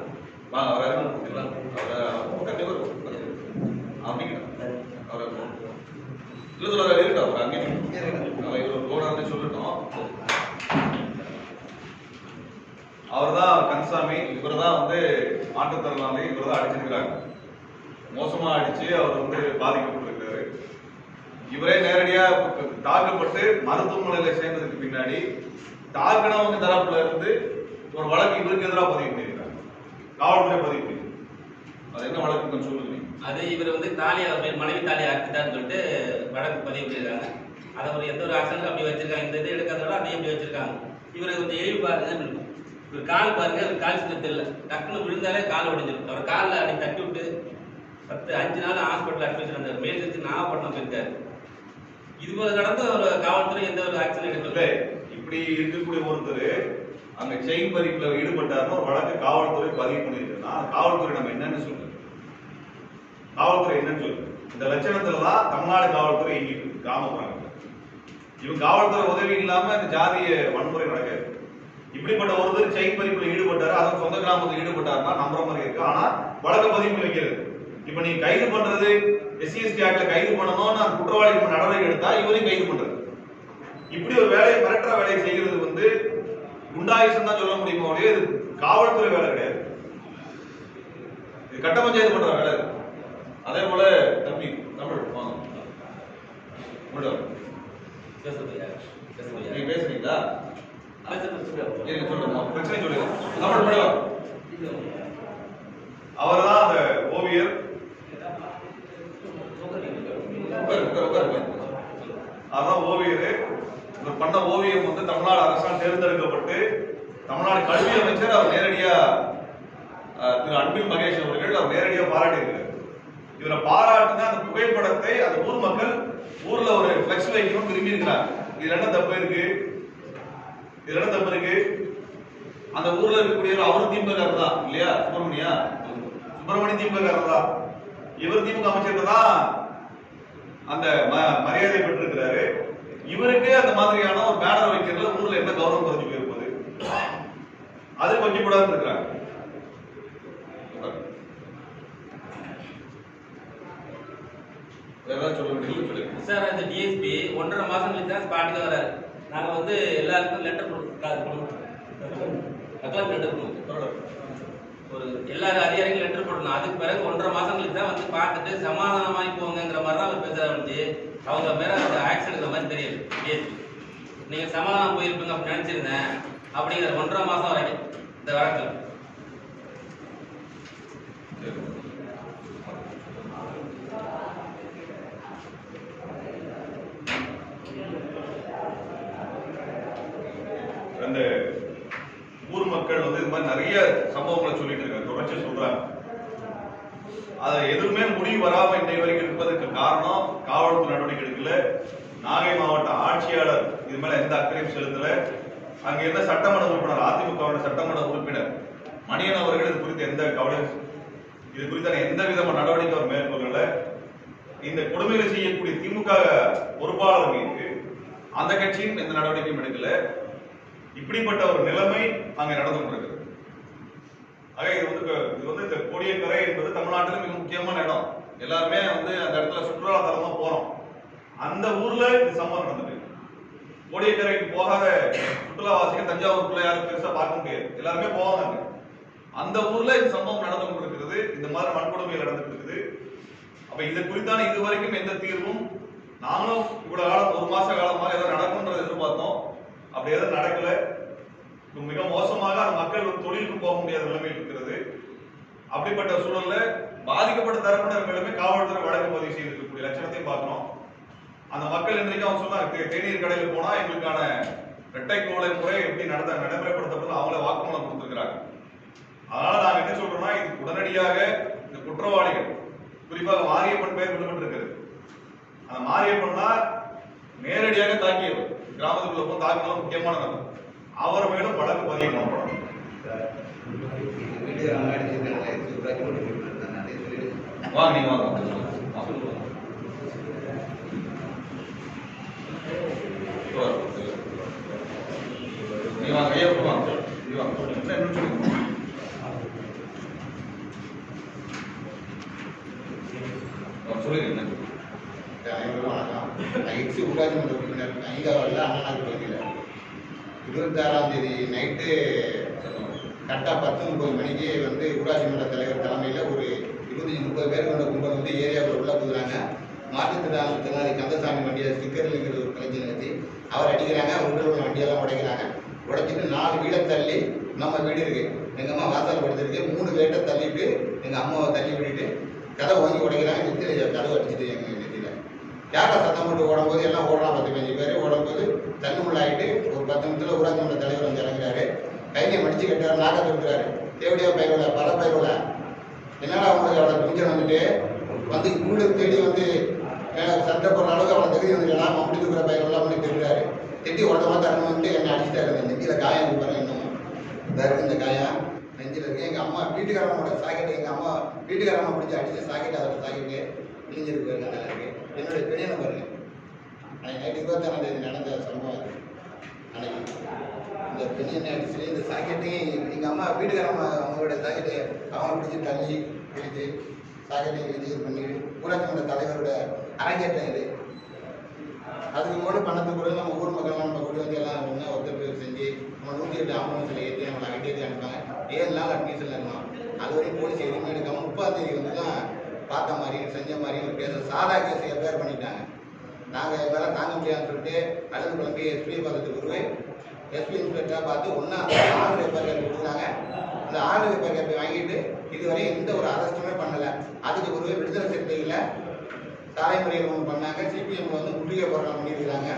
அவர் தான் கந்தசாமி. இவர் தான் வந்து மாற்றுத்திறனாளி. இவர் தான் அடிச்சிருக்கிறாங்க. மோசமா அடிச்சு அவர் வந்து பாதிக்கப்பட்டிருக்காரு. இவரே நேரடியா தாக்கப்பட்டு மருத்துவமனையில சேர்ந்ததுக்கு பின்னாடி தாக்கினவங்க தரப்புல இருந்து ஒரு வழக்கு இவருக்கு எதிராக பதிவு பண்ணியிருக்காங்க. காவல்துறை பதிவு பண்ணி. அது என்ன வழக்கு கொஞ்சம் சொல்லுங்க.
அது இவர் வந்து தாலியா மனைவி தாலியை அறுத்துட்டான்னு சொல்லிட்டு வழக்கு பதிவு பண்ணியிருக்காங்க. அதை ஒரு எந்த ஒரு ஆக்ஷனுக்கு அப்படி வச்சிருக்காங்க. இந்த இது எடுக்கிறதோட அதையும் அப்படி வச்சிருக்காங்க. இவரை கொஞ்சம் எரிவு பாருங்க. இவர் கால் பாருங்க, அவர் கால் சின்ன தெரியல, டக்குன்னு விழுந்தாலே கால் உடைஞ்சிடும். அவர் காலில் அன்னைக்கு தட்டி விட்டு 5 நாள் ஹாஸ்பிட்டல் அட்மிட் இருந்தார். மேல் வச்சு நாகப்பட்டினம் போயிருக்காரு. இது போல நடந்து ஒரு காவல்துறை எந்த ஒரு ஆக்ஷன் எடுக்கல.
இப்படி இருக்கக்கூடிய ஒருத்தர் அங்க செயின் பறிப்புல ஈடுபட்டாருன்னு ஒரு வழக்கு காவல்துறை பதிவு பண்ணிருக்குன்னா காவல்துறை நம்ம என்னன்னு சொல்லுங்க. காவல்துறை என்னன்னு சொல்லுங்க. இந்த லட்சணத்துல தான் தமிழ்நாடு காவல்துறை இயங்கிட்டு இருக்கு கிராமப்புறங்கள். இவங்க காவல்துறை உதவி இல்லாம இந்த ஜாதிய வன்முறை நடக்காது. இப்படிப்பட்ட ஒருத்தர் செயின் பறிப்புல ஈடுபட்டாரு, அதுவும் சொந்த கிராமத்தில் ஈடுபட்டாருன்னா நம்புற மாதிரி இருக்கு. ஆனா வழக்கு பதிவு பண்ணி வைக்கிறது. இப்ப நீங்க கைது பண்றது எஸ்சி/எஸ்டி ஆக்ட்ல கைது பண்ணணும்னு அந்த குற்றவாளி நடவடிக்கை எடுத்தா இவரையும் கைது பண்றது. இப்படி ஒரு வேலையை மிரட்டுற வேலையை செய்கிறது வந்து குண்டாயுசம் தான் சொல்ல முடியுமோ ஒழிய இது காவல்துறை வேலை கிடையாது. இது கட்ட பஞ்சாயத்து பண்ற வேலை. அதே போல தம்பி தமிழ் வாங்க நீங்க பேசுறீங்களா? பிரச்சனை சொல்லுங்க. தமிழ் அவர் தான் அந்த ஓவியர். அதான் ஓவியர். இவர் பண்ண ஓவியம் வந்து தமிழ்நாடு அரசால் தேர்ந்தெடுக்கப்பட்டு தமிழ்நாடு கல்வி அமைச்சர் அவர் நேரடியா திரு அன்பில் மகேஷ் அவர்கள் அவர் நேரடியா பாராட்டியிருக்காரு. இவரை பாராட்டுனா அந்த புகைப்படத்தை அந்த ஊர் மக்கள் ஊர்ல ஒரு பிளெக்ஸ் வைக்கணும் விரும்பி இருக்கிறாங்க. இதுல என்ன தப்பு இருக்கு? அந்த ஊர்ல இருக்கக்கூடிய அவரும் திமுக தான் இல்லையா? சுப்பிரமணியம் திமுக தான். இவர் திமுக அமைச்சர் தான் அந்த மரியாதை பெற்றிருக்கிறாரு. இவருக்கு அந்த மாதிரியான ஒரு பேனர் வைக்கிறதுல ஊர்ல என்ன கௌரவம் குறைஞ்சு போயிருப்பது, அது கொஞ்சம் கூட இருக்கிறாங்க.
சார் அந்த டிஎஸ்பி 1.5 மாசம் கழிச்சு தான் ஸ்பாட்டுக்கு வராரு. நாங்க வந்து எல்லாருக்கும் லெட்டர் கொடுக்கணும், லெட்டர் கொடுக்கணும், ஒரு எல்லாரும் அதிகாரிகளும் லெட்டர் போடணும். அதுக்கு பிறகு 1.5 மாசம் கழிச்சு தான் வந்து பார்த்துட்டு சமாதானமாகி போங்கிற மாதிரி தான் அவர் பேசுறாரு. அவங்க மேல அந்த ஆக்ஷன் இருக்கிற மாதிரி தெரியுது டிஎஸ்பி. நீங்க சமாதானம் போயிருப்பீங்க அப்படி நினைச்சிருந்தேன் அப்படிங்கிற 1.5 மாசம் வரைக்கும் இந்த வழக்கில்.
அந்த ஊர் மக்கள் வந்து இது மாதிரி நிறைய சம்பவங்களை சொல்லிட்டு இருக்காங்க, தொடர்ச்சி சொல்றாங்க. அதை எதுவுமே முடிவு வராம இன்றைய வரைக்கும் இருப்பதற்கு காரணம் காவல்துறை நடவடிக்கை எடுக்கல, நாகை மாவட்ட ஆட்சியாளர் இது மேல எந்த அக்கறையும் செலுத்தல, அங்க இருந்த சட்டமன்ற உறுப்பினர் அதிமுக சட்டமன்ற உறுப்பினர் மணியன் அவர்கள் இது குறித்து எந்த கவலையும் இது குறித்தான எந்த விதமான நடவடிக்கை அவர் மேற்கொள்ளல. இந்த கொடுமைகளை செய்யக்கூடிய திமுக பொறுப்பாளர் மீது அந்த கட்சியும் எந்த நடவடிக்கையும் எடுக்கல. இப்படிப்பட்ட ஒரு நிலைமை அங்க நடந்து கொண்டிருக்கிறது. ஆக இது வந்து இந்த கோடியக்கரை என்பது தமிழ்நாட்டில் மிக முக்கியமான இடம். எல்லாருமே வந்து அந்த இடத்துல சுற்றுலா தலமா போறோம். அந்த ஊர்ல இது சம்பவம் நடந்தது. கோடியக்கரைக்கு போகாத சுற்றுலாவாசிகள் தஞ்சாவூருக்குள்ள யாரும் பெருசா பார்க்க முடியாது, எல்லாருமே போவாங்க. அந்த ஊர்ல இந்த சம்பவம் நடந்து கொண்டிருக்கிறது, இந்த மாதிரி வன்கொடுமைகள் நடந்துட்டு இருக்குது. அப்ப இது குறித்தான இதுவரைக்கும் எந்த தீர்வும் நாங்களும் இவ்வளவு காலம் 1 மாச காலமாக ஏதோ நடக்கும்ன்றதை எதிர்பார்த்தோம். அப்படி எதுவும் நடக்கல. மிக மோசமாக அந்த மக்கள் ஒரு தொழிலுக்கு போக முடியாத நிலைமையில் இருக்கிறது. அப்படிப்பட்ட சூழல்ல பாதிக்கப்பட்ட தரப்பினர் மேலுமே காவல்துறை வழக்கு பதிவு செய்திருக்கக்கூடிய லட்சணத்தையும் பார்க்கிறோம். அந்த மக்கள் இன்றைக்கு அவங்க சொன்னாங்க, தேநீர் கடையில் போனா எங்களுக்கான இரட்டை கோலை முறை எப்படி நடைமுறைப்படுத்தப்படும் அவங்கள வாக்குமூலம் கொடுத்திருக்கிறாங்க. அதனால நாங்க என்ன சொல்றோம்னா, இது உடனடியாக இந்த குற்றவாளிகள் குறிப்பாக மாரியப்பன் பெயர் விடுபட்டிருக்கிறது. அந்த மாரியப்பன்னா நேரடியாக தாக்கியவர், கிராமத்துக்குள்ள போய் தாக்கினாலும் முக்கியமான நபர், அவர் மேலும் வழக்கு பதிவு பண்ணப்படும். வாங்க நீங்க வாங்க நீ வாங்க ஐயா வாங்க நீ வாங்க என்ன சொல்லுங்க. சொல்லுங்க.
அனைவரும் வணக்கம். எக்ஸி ஊராட்சி மன்ற உறுப்பினர் 5வது அண்ணா பகுதியில் 26ஆம் தேதி நைட்டு கரெக்டாக 10:30 மணிக்கு வந்து ஊராட்சி மன்ற தலைவர் தலைமையில் ஒரு 25-30 பேர் கொண்ட கும்பல் வந்து ஏரியாவில் உள்ள போகுறாங்க. மாற்றுத்திறனாளி கந்தசாமி வண்டியை ஸ்டிக்கர்ங்கிற ஒரு கலைஞர் நிறுத்தி அவர் அடிக்கிறாங்க. உள்ள உள்ள வண்டியெல்லாம் உடைக்கிறாங்க. உடைச்சிட்டு 4 வீடை தள்ளி நம்ம வீடு இருக்கு, எங்கள் அம்மா வாசல் படுத்திருக்கு, 3 வீட்டை தள்ளிட்டு எங்கள் அம்மாவை தள்ளி விட்டுட்டு கதை வாங்கி உடைக்கிறாங்க. நெத்தில கதவை அடிச்சுட்டு எங்கள் நெத்தியில் யாரை சத்தம் போட்டு ஓடும்போது எல்லாம் ஓடுறான். 10-15 பேர் ஓடும்போது தள்ளுமுள்ளாயிட்டு ஒரு 10 நிமிஷத்தில் ஊராட்சி மன்ற தலைவர் வந்து இறங்குறாரு. கையை மடிச்சு கட்டுறாரு, நாக்க தொடுக்கிறாரு. தேவடியா பயிரோட பல பயிரோட என்னடா அவங்களுக்கு அவளை துணிச்சல் வந்துட்டு வந்து வீடு தேடி வந்து சட்டை போடுற அளவுக்கு அவளை தகுதி வந்துக்கலாம். அப்படி இருக்கிற பயிரெல்லாம் பண்ணி திட்டுறாரு. திட்டி உடனே தரணும் வந்துட்டு என்னை அடிச்சுட்டாரு. நெஞ்சில் காயம் இருப்பாரு, இன்னும் இந்த காயம் நெஞ்சில் இருக்கு. எங்கள் அம்மா வீட்டுக்காரனோட சாக்கெட்டு, எங்கள் அம்மா வீட்டுக்காரம்மா பிடிச்சி அடிச்சு சாக்கெட்டு, அதோட சாக்கெட்டு கிழிஞ்சிருக்கு பாருங்க. நல்லா இருக்கு. என்னுடைய பெரியனை பாருங்க. அன்னைக்கு நைட்டு 26ஆம் தேதி நடந்த சம்பவம் அது. அன்னைக்கு இந்த பெரியனை அடிச்சு இந்த சாக்கெட்டையும் எங்கள் அம்மா வீட்டுக்காரம்மா அவங்களோட சாக்கெட்டு அவனை பிடிச்சி தள்ளி கிழிச்சு சாக்கெட்டையும் கிழிச்சு இது பண்ணி ஊராட்சி மன்ற தலைவரோட அரங்கேற்றம் இது. அதுக்கு கூட பணத்துக்கு கூட நம்ம ஊர் மக்கள்லாம் நம்ம கூட வந்து எல்லாம் ஒன்றா ஒத்துழைப்பு செஞ்சு நம்ம 108 ஆம்புலன்ஸில் ஏற்றி நம்மளை அங்கேயே அனுப்பாங்க. 7 நாள் அட்மிஷனில் இருந்தோம். அது வரைக்கும் போலீஸ் எதுவுமே எடுக்காமல் 30ஆம் தேதி வந்து தான் பார்த்த மாதிரியும் செஞ்ச மாதிரியும் ஒரு கேஸ் சாதா கேஸ் எஃப்ஐஆர் பண்ணிட்டாங்க. நாங்கள் இதெல்லாம் தாங்க முடியாதுன்னு சொல்லிட்டு அடுத்து கிளம்பி எஸ்பி பார்த்துட்டு வருவேன். எஸ்பி இன்ஸ்பெக்டராக பார்த்து ஒன்றா ஆர்டர் எஃப்ஐஆர் காப்பி கொடுத்தாங்க. அந்த ஆர்டர் எஃப்ஐஆர் காப்பி வாங்கிட்டு இதுவரை எந்த ஒரு அரெஸ்ட்டுமே பண்ணலை. அதுக்கு ஒருவே விடுதலை சிறுத்தையில் சாலை முறையில் ஒன்று பண்ணாங்க. சிபிஎம் வந்து முற்றுகை போராட்டம் பண்ணியிருக்கிறாங்க.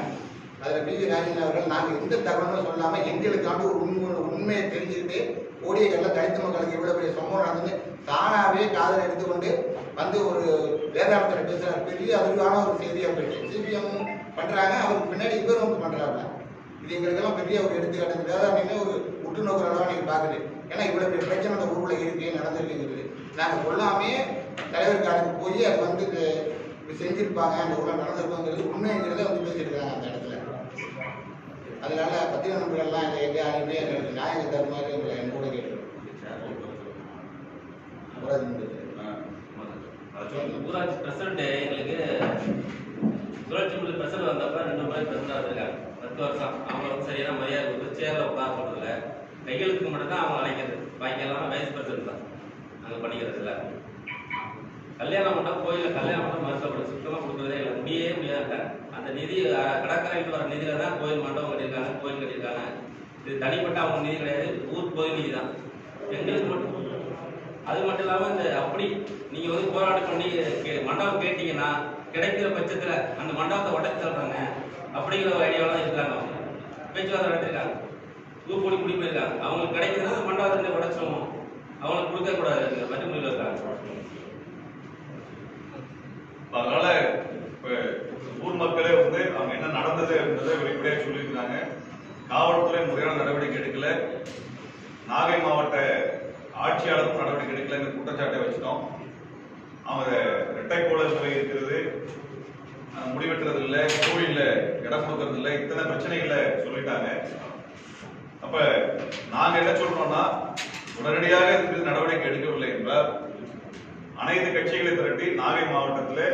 அதில் பிஜி ராஜேந்திரன் அவர்கள் நாங்கள் எந்த தகவலும் சொல்லாமல் எங்களுக்காண்டு ஒரு உண்மையை தெரிஞ்சுக்கிட்டு கோடியக்கரில் தலித்து மக்களுக்கு இவ்வளோ பெரிய சம்பவம் நடந்து தானாகவே காதல் எடுத்துக்கொண்டு வந்து ஒரு வேதாளத்தில் பேசுகிறார். பெரிய அதுக்கான ஒரு செய்தியாக போயிட்டு சிபிஎம் பண்ணுறாங்க. அவருக்கு பின்னாடி இவரும் வந்து பண்ணுறாங்க. இது எங்களுக்கெல்லாம் பெரிய ஒரு எடுத்துக்காட்டு. வேதாளமே ஒரு உற்று நோக்கிறதா நீங்கள் பார்க்குது. ஏன்னா இவ்வளோ பெரிய பிரச்சனை அந்த ஊரில் இருக்கு நடந்திருக்குங்கிறது நாங்கள் சொல்லாமே தலைவர் காலுக்கு போய் அது வந்து இப்படி செஞ்சிருப்பாங்க, அந்த ஊரில் நடந்திருப்பாங்கிறது உண்மைங்கிறத வந்து பேசிட்டு இருக்காங்க அந்த இடத்துல. அதனால பத்திரிகை நண்பர்கள்லாம் இல்லை எங்கே யாருமே அந்த இடத்துல நியாயம் தர மாதிரி உங்களை என் கூட கேட்டுருக்கோம்.
ஊராட்சி பிரசிடண்ட் எங்களுக்கு சுழற்சி முறை பிரசிடண்ட் வந்தப்ப 2 முறை பிரசிடண்ட் வந்திருக்காங்க. 10 வருஷம் அவங்க வந்து சரியான மரியாதை கொடுத்து சேர்ல உட்கார சொல்றதில்ல. கையெழுத்துக்கு மட்டும் தான் அவங்க அழைக்கிறது, பாக்கி எல்லாம் வைஸ் பிரசிடண்ட் தான் நாங்கள் பண்ணிக்கிறது இல்லை. கல்யாணம் மட்டும் கோயிலில் கல்யாணம் மட்டும் மறுக்கப்படும், சுத்தமாக கொடுக்குறதே இல்லை, முடியாதுங்க. அந்த நிதி கடற்கரைக்கு வர நிதியில தான் கோயில் மண்டபம் கட்டியிருக்காங்க, கோயில் கட்டியிருக்காங்க. இது தனிப்பட்ட அவங்க நிதி கிடையாது, ஊர் கோயில் நிதி தான் எங்களுக்கு மட்டும். அது மட்டும் இல்லாமல் இந்த அப்படி நீங்கள் வந்து போராட்டம் பண்ணி மண்டபம் கேட்டீங்கன்னா கிடைக்கிற பட்சத்தில் அந்த மண்டபத்தை உடச்சி தர்றாங்க அப்படிங்கிற ஒரு ஐடியாவெல்லாம் இருக்காங்க. அவங்க பேச்சுவார்த்தை நடத்திருக்காங்க, ஊர்கூடி குடி போயிருக்காங்க. அவங்களுக்கு கிடைக்குதுன்னா அந்த மண்டபத்தை உடச்சிடுவோம், அவங்களுக்கு கொடுக்கக்கூடாது மற்றமுறையில் இருக்காங்க.
அதனால இப்ப ஊர் மக்களே வந்து அவங்க என்ன நடந்தது அப்படின்றத வெளிப்படையாக சொல்லியிருக்காங்க. காவல்துறை முறையான நடவடிக்கை எடுக்கல, நாகை மாவட்ட ஆட்சியாளரும் நடவடிக்கை எடுக்கல குற்றச்சாட்டை வச்சிட்டோம். அவங்க இரட்டைக்கோள முறை இருக்கிறது, முடிவெட்டுறது இல்லை, கோயில்ல இடம் கொடுக்கறது இல்லை, இத்தனை பிரச்சனைகளை சொல்லிட்டாங்க. அப்ப நாங்க என்ன சொல்றோம்னா, உடனடியாக இதுக்கு நடவடிக்கை எடுக்கவில்லை என்றால் அனைத்து கட்சிகளை திரட்டி நாகை மாவட்டத்தில்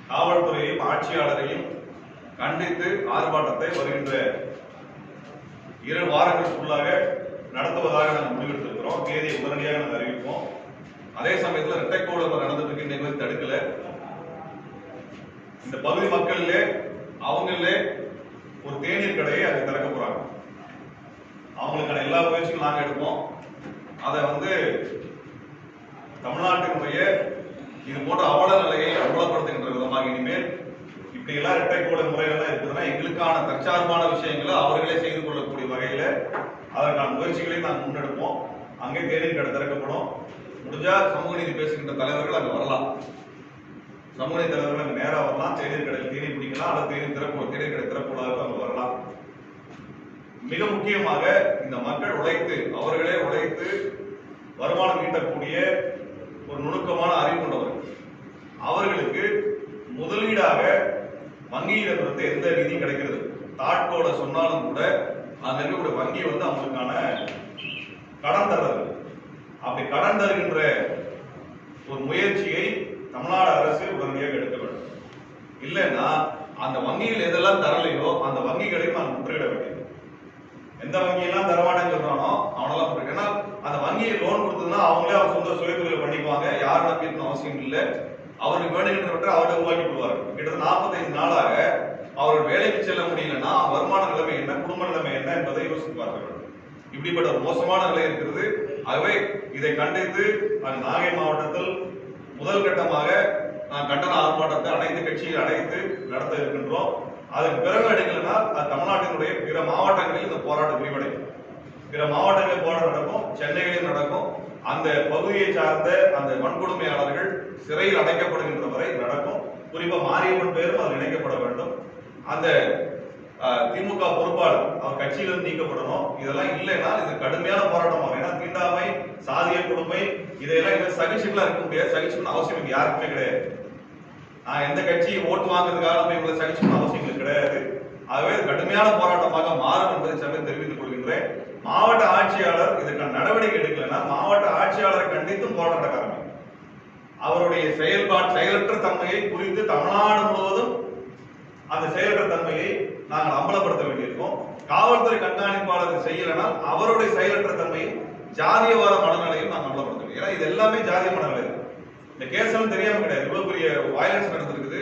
காவல்துறையையும் ஆட்சியாளரையும் கண்டித்து ஆர்ப்பாட்டத்தை வருகின்ற 2 வாரங்களுக்குள்ளாக நடத்துவதாக நாங்கள் முடிவெடுத்திருக்கிறோம். தேதியை உடனடியாக நாங்கள் அறிவிப்போம். அதே சமயத்தில் இரட்டைக்கோளம் நடந்ததுக்கு இன்னைக்கு தடுக்கல. இந்த பகுதி மக்களிலே அவங்களே ஒரு தேநீர் கடையை அதை திறக்க போறாங்க. அவங்களுக்கான எல்லா முயற்சியும் நாங்கள் எடுப்போம். அதை வந்து தமிழ்நாட்டினுடைய இது போன்ற அவல நிலையை அம்பலப்படுத்துகின்ற விதமாக இனிமேல் இப்படி எல்லாம் இரட்டைக்கோள முறைகள்லாம் இருக்குதுன்னா எங்களுக்கான தற்சார்பான விஷயங்களை அவர்களே செய்து கொள்ளக்கூடிய வகையில அதற்கான முயற்சிகளை நாங்கள் முன்னெடுப்போம். அங்கே தேநீர் கடை திறக்கப்படும். முடிஞ்சா சமூக நீதி பேசுகின்ற தலைவர்கள் அங்கே வரலாம், சமூக நீதி தலைவர்கள் அங்கே நேராக வரலாம், தேநீர் கடையில் தேநீர் குடிக்கலாம், அல்லது தேநீர் கடை திறப்புள்ளாக அங்கே வரலாம். மிக முக்கியமாக இந்த மக்கள் உழைத்து அவர்களே உழைத்து வருமானம் ஈட்டக்கூடிய ஒரு நுணுக்கமான அறிவு கொண்டவர்கள், அவர்களுக்கு முதலீடாக வங்கியிலிருந்து எந்த நிதி கிடைக்கிறது தாட்கோட சொன்னாலும் கூட அங்க இருக்கக்கூடிய வங்கி வந்து அவங்களுக்கான கடன் தர்றது. அப்படி கடன் தருகின்ற ஒரு முயற்சியை தமிழ்நாடு அரசு உடனடியாக எடுக்க வேண்டும். இல்லைன்னா அந்த வங்கிகள் எதெல்லாம் தரலையோ அந்த வங்கிகளையும் நான் முற்றுகிட வேண்டியது. எந்த வங்கியெல்லாம் தரமாட்டேன்னு சொல்றானோ அவனெல்லாம் முற்றுகை. ஏன்னா அந்த வங்கியை லோன் கொடுத்ததுன்னா அவங்களே அவங்க சொந்த சுயதொழில் பண்ணிக்குவாங்க, யாரும் நம்பிக்கணும் அவசியம் இல்லை. அவருக்கு வேணுகின்றவற்றை அவரை உருவாக்கி கொள்வார்கள். கிட்டத்தட்ட 45 நாளாக அவர்கள் வேலைக்கு செல்ல முடியலன்னா வருமான நிலைமை என்ன, குடும்ப நிலைமை என்ன என்பதை யோசிப்பார்கள். இப்படிப்பட்ட ஒரு மோசமான நிலை இருக்கிறது. ஆகவே இதை கண்டித்து நாகை மாவட்டத்தில் முதல் கட்டமாக கண்டன ஆர்ப்பாட்டத்தை அனைத்து கட்சிகள் அழைத்து நடத்த இருக்கின்றோம். அதுக்கு பிறகு எடுக்கலன்னா தமிழ்நாட்டினுடைய பிற மாவட்டங்களில் இந்த போராட்டம் விரிவடையும். பிற மாவட்டங்களில் போராட்டம் நடக்கும், சென்னையிலும் நடக்கும். அந்த பகுதியை சார்ந்த அந்த வன்கொடுமையாளர்கள் சிறையில் அடைக்கப்படுகின்ற வரை நடக்கும். குறிப்பா மாரியம்மன் பேரும் அதில் இணைக்கப்பட வேண்டும். அந்த திமுக பொறுப்பாளர் அவர் கட்சியிலிருந்து நீக்கப்படணும். இதெல்லாம் இல்லைன்னா இது கடுமையான போராட்டமாகும். ஏன்னா தீண்டாமை, சாதிய கொடுமை இதையெல்லாம் சகிச்சுக்கலாம் இருக்க முடியாது. சகிச்சுக்கணும் அவசியம் யாருக்குமே கிடையாது. நான் எந்த கட்சியை ஓட்டு வாங்குறதுக்காக நம்ம இவங்களை சகிச்சுக்கணும் அவசியம் கிடையாது. ஆகவே கடுமையான போராட்டமாக மாறும் என்பதை சமயம் தெரிவித்துக் கொள்கின்றேன். மாவட்ட ஆட்சியாளர் இதற்கான நடவடிக்கை எடுக்கலன்னா மாவட்ட ஆட்சியாளரை கண்டித்தும் போராட்டம் நடக்க ஆரம்பிக்கும். அவருடைய செயலற்ற தன்மையை குறித்து தமிழ்நாடு முழுவதும் அந்த செயலற்ற தன்மையை நாங்கள் அம்பலப்படுத்த வேண்டியிருக்கோம். காவல்துறை கண்காணிப்பாளர் செய்யலைன்னா அவருடைய செயலற்ற தன்மையை ஜாதியவாத மனநிலையும் நாங்கள் அம்பலப்படுத்த வேண்டும். ஏன்னா இது எல்லாமே ஜாதிய மனநிலை. இந்த கேஸ் எல்லாம் தெரியாம கிடையாது. இவ்வளவு பெரிய வயலன்ஸ் நடந்திருக்குது,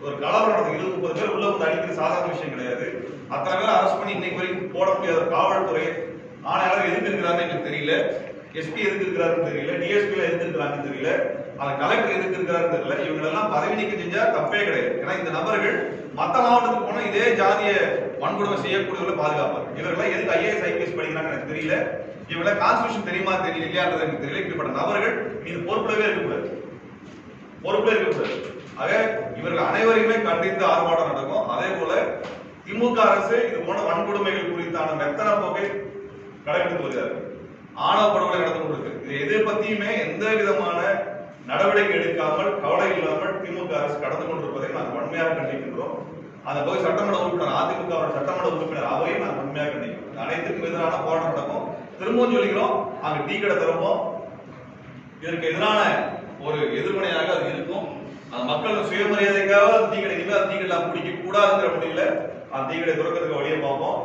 ஒரு கலவரம் நடந்தது, 20-30 பேர் உள்ள வந்து அடிக்கிறது சாதாரண விஷயம் கிடையாது. அத்தனை பேர் அரெஸ்ட் பண்ணி இன்னைக்கு வரைக்கும் போட முடியாத காவல்துறை ஆணையாளர் எதுக்கு இருக்கிறாருன்னு எங்களுக்கு தெரியல, எஸ்பி எதுக்கு இருக்கிறாருன்னு தெரியல, டிஎஸ்பி எதுக்கு இருக்கிறாங்கன்னு தெரியல, அந்த கலெக்டர் எதுக்கு இருக்கிறாருன்னு தெரியல. இவங்களெல்லாம் பதவி நீக்கம் செஞ்சா தப்பே கிடையாது. ஏன்னா இந்த நபர்கள் மற்ற மாவட்டத்துக்கு போனா இதே ஜாதிய வன்கொடுமை செய்யக்கூடியவர்களை பாதுகாப்பார். இவர்கள்லாம் எதுக்கு ஐஏஎஸ் ஐபிஎஸ் படிக்கிறாங்க எனக்கு தெரியல. இவங்கள கான்ஸ்டிடியூஷன் தெரியுமா தெரியலையான்றது எனக்கு தெரியல. இப்படிப்பட்ட நபர்கள் இது பொறுப்புலவே இருக்கக்கூடாது, பொறுப்புல இருக்கக்கூடாது. ஆக இவர்கள் அனைவரையுமே கண்டித்து ஆர்ப்பாட்டம் நடக்கும். அதே போல திமுக அரசு இது போன்ற வன்கொடுமைகள் குறித்தான மெத்தன போக்கை கடைபிடித்து வருகிறார்கள். ஆணவ படுகொலை நடந்து கொண்டிருக்கு. இது எதை பத்தியுமே எந்த விதமான நடவடிக்கை எடுக்காமல் கவலை இல்லாமல் திமுக அரசு கடந்து கொண்டிருப்பதை நாங்கள் வன்மையாக கண்டிக்கின்றோம். அந்த பகுதி சட்டமன்ற உறுப்பினர் அதிமுக சட்டமன்ற உறுப்பினர் அவையும் நாங்கள் வன்மையாக கண்டிக்கிறோம். அனைத்துக்கும் எதிரான போராட்டம் நடக்கும். திரும்பவும் சொல்லிக்கிறோம், அங்க டீ கடை திறப்போம். இதற்கு எதிரான ஒரு எதிர்வினையாக அது இருக்கும். அந்த மக்கள் சுயமரியாதைக்காக டீ கடை இனிமேல் டீ கடை பிடிக்க கூடாதுங்கிற முடியல அந்த டீ கடை திறக்கிறதுக்கு வழியை பார்ப்போம்.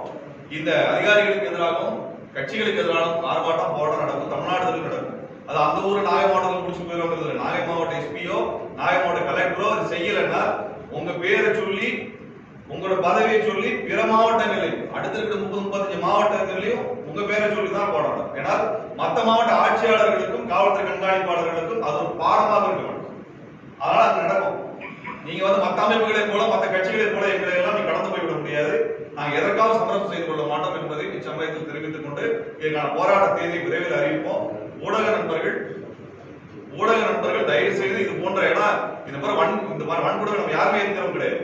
இந்த அதிகாரிகளுக்கு எதிராகவும் கட்சிகளுக்கு எதிராகவும் ஆர்ப்பாட்டம் போராட்டம் நடக்கும். தமிழ்நாடு நடக்கும். அது அந்த ஊர் நாகை மாவட்டத்தில் முடிச்சு போயிருக்கிறது. நாகை மாவட்ட எஸ்பியோ நாகை மாவட்ட கலெக்டரோ அது செய்யலைன்னா உங்க பேரை சொல்லி உங்களோட பதவியை சொல்லி பிற மாவட்டங்களில் அடுத்த 30-35 மாவட்டங்களிலும் உங்க பேரை சொல்லி தான் போராடும். ஏன்னா மற்ற மாவட்ட ஆட்சியாளர்களுக்கும் காவல்துறை கண்காணிப்பாளர்களுக்கும் அது ஒரு பாடமாக இருக்க வேண்டும். அதனால அது நடக்கும். நீங்க மற்ற அமைப்புகளை போல மற்ற கட்சிகளை போல எங்களை எல்லாம் நீங்க கடந்து போய்விட முடியாது. நாங்கள் எதற்காக சமரசம் செய்து கொள்ள மாட்டோம் என்பதை இச்சமயத்தில் தெரிவித்துக் கொண்டு இதற்கான போராட்ட தேதியை விரைவில் அறிவிப்போம். ஊடக நண்பர்கள் தயவு செய்து இது போன்ற இந்த மாதிரி வன்கொடுமை நம்ம யாருமே இருக்கிறோம் கிடையாது.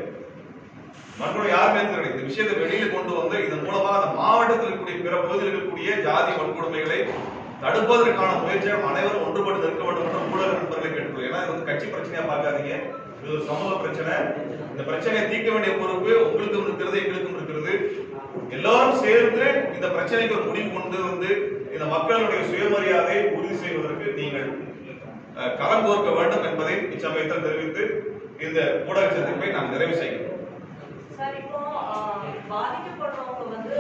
வன்கொடுமை யாருமே இருக்கிறது. இந்த விஷயத்தை வெளியில கொண்டு வந்து இதன் மூலமாக அந்த மாவட்டத்தில் இருக்கக்கூடிய பிற பகுதியில் இருக்கக்கூடிய ஜாதி வன்கொடுமைகளை தடுப்பதற்கான முயற்சியை அனைவரும் ஒன்றுபட்டு நிற்க வேண்டும் என்று ஊடக நண்பர்களை கேட்டுக்கொள்ளும். ஏன்னா இது கட்சி பிரச்சனையா பார்க்காதீங்க. இது ஒரு சமூக பிரச்சனை. இந்த பிரச்சனையை தீர்க்க வேண்டிய பொறுப்பு உங்களுக்கும் இருக்கிறது, எங்களுக்கும் இருக்கிறது. எல்லாரும் சேர்ந்து இந்த பிரச்சனைக்கு ஒரு முடிவு கொண்டு வந்து இந்த மக்களுடைய சுயமரியாதையை உறுதி செய்வதற்கு நீங்கள் கரம் கோர்க்க வேண்டும் என்பதை இச்சமயத்தில் தெரிவித்து இந்த ஊடக சந்திப்பை நாம் நிறைவு செய்கிறோம்.
சார், இப்போ பாதிக்கப்படுறவங்க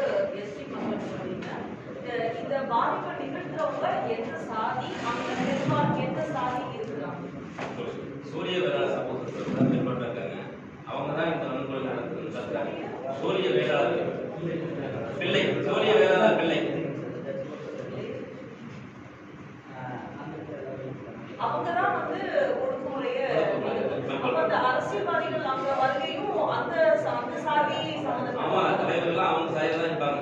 எஸ்டி மக்கள் சொல்றீங்க. இந்த பாதிப்பை நிகழ்த்துறவங்க எந்த சாதி, அவங்க பெரும்பாலும் எந்த சாதி இருக்கிறாங்க?
சூரிய வேளாளர் சமூகத்தை பின்பற்றாங்க. அவங்க தான் இந்த வன்கொடுமை நடத்துறாங்க. சூரிய வேளாளர் பிள்ளை, சூரிய வேளாளர் பிள்ளை
அவங்கதான் ஒடுக்குமுறைய அந்த அரசியல்வாதிகள் அவங்க வருகையும் அந்த சாதி
ஆமா தலைவர்கள்லாம் அவங்க சாதி தான் இருப்பாங்க.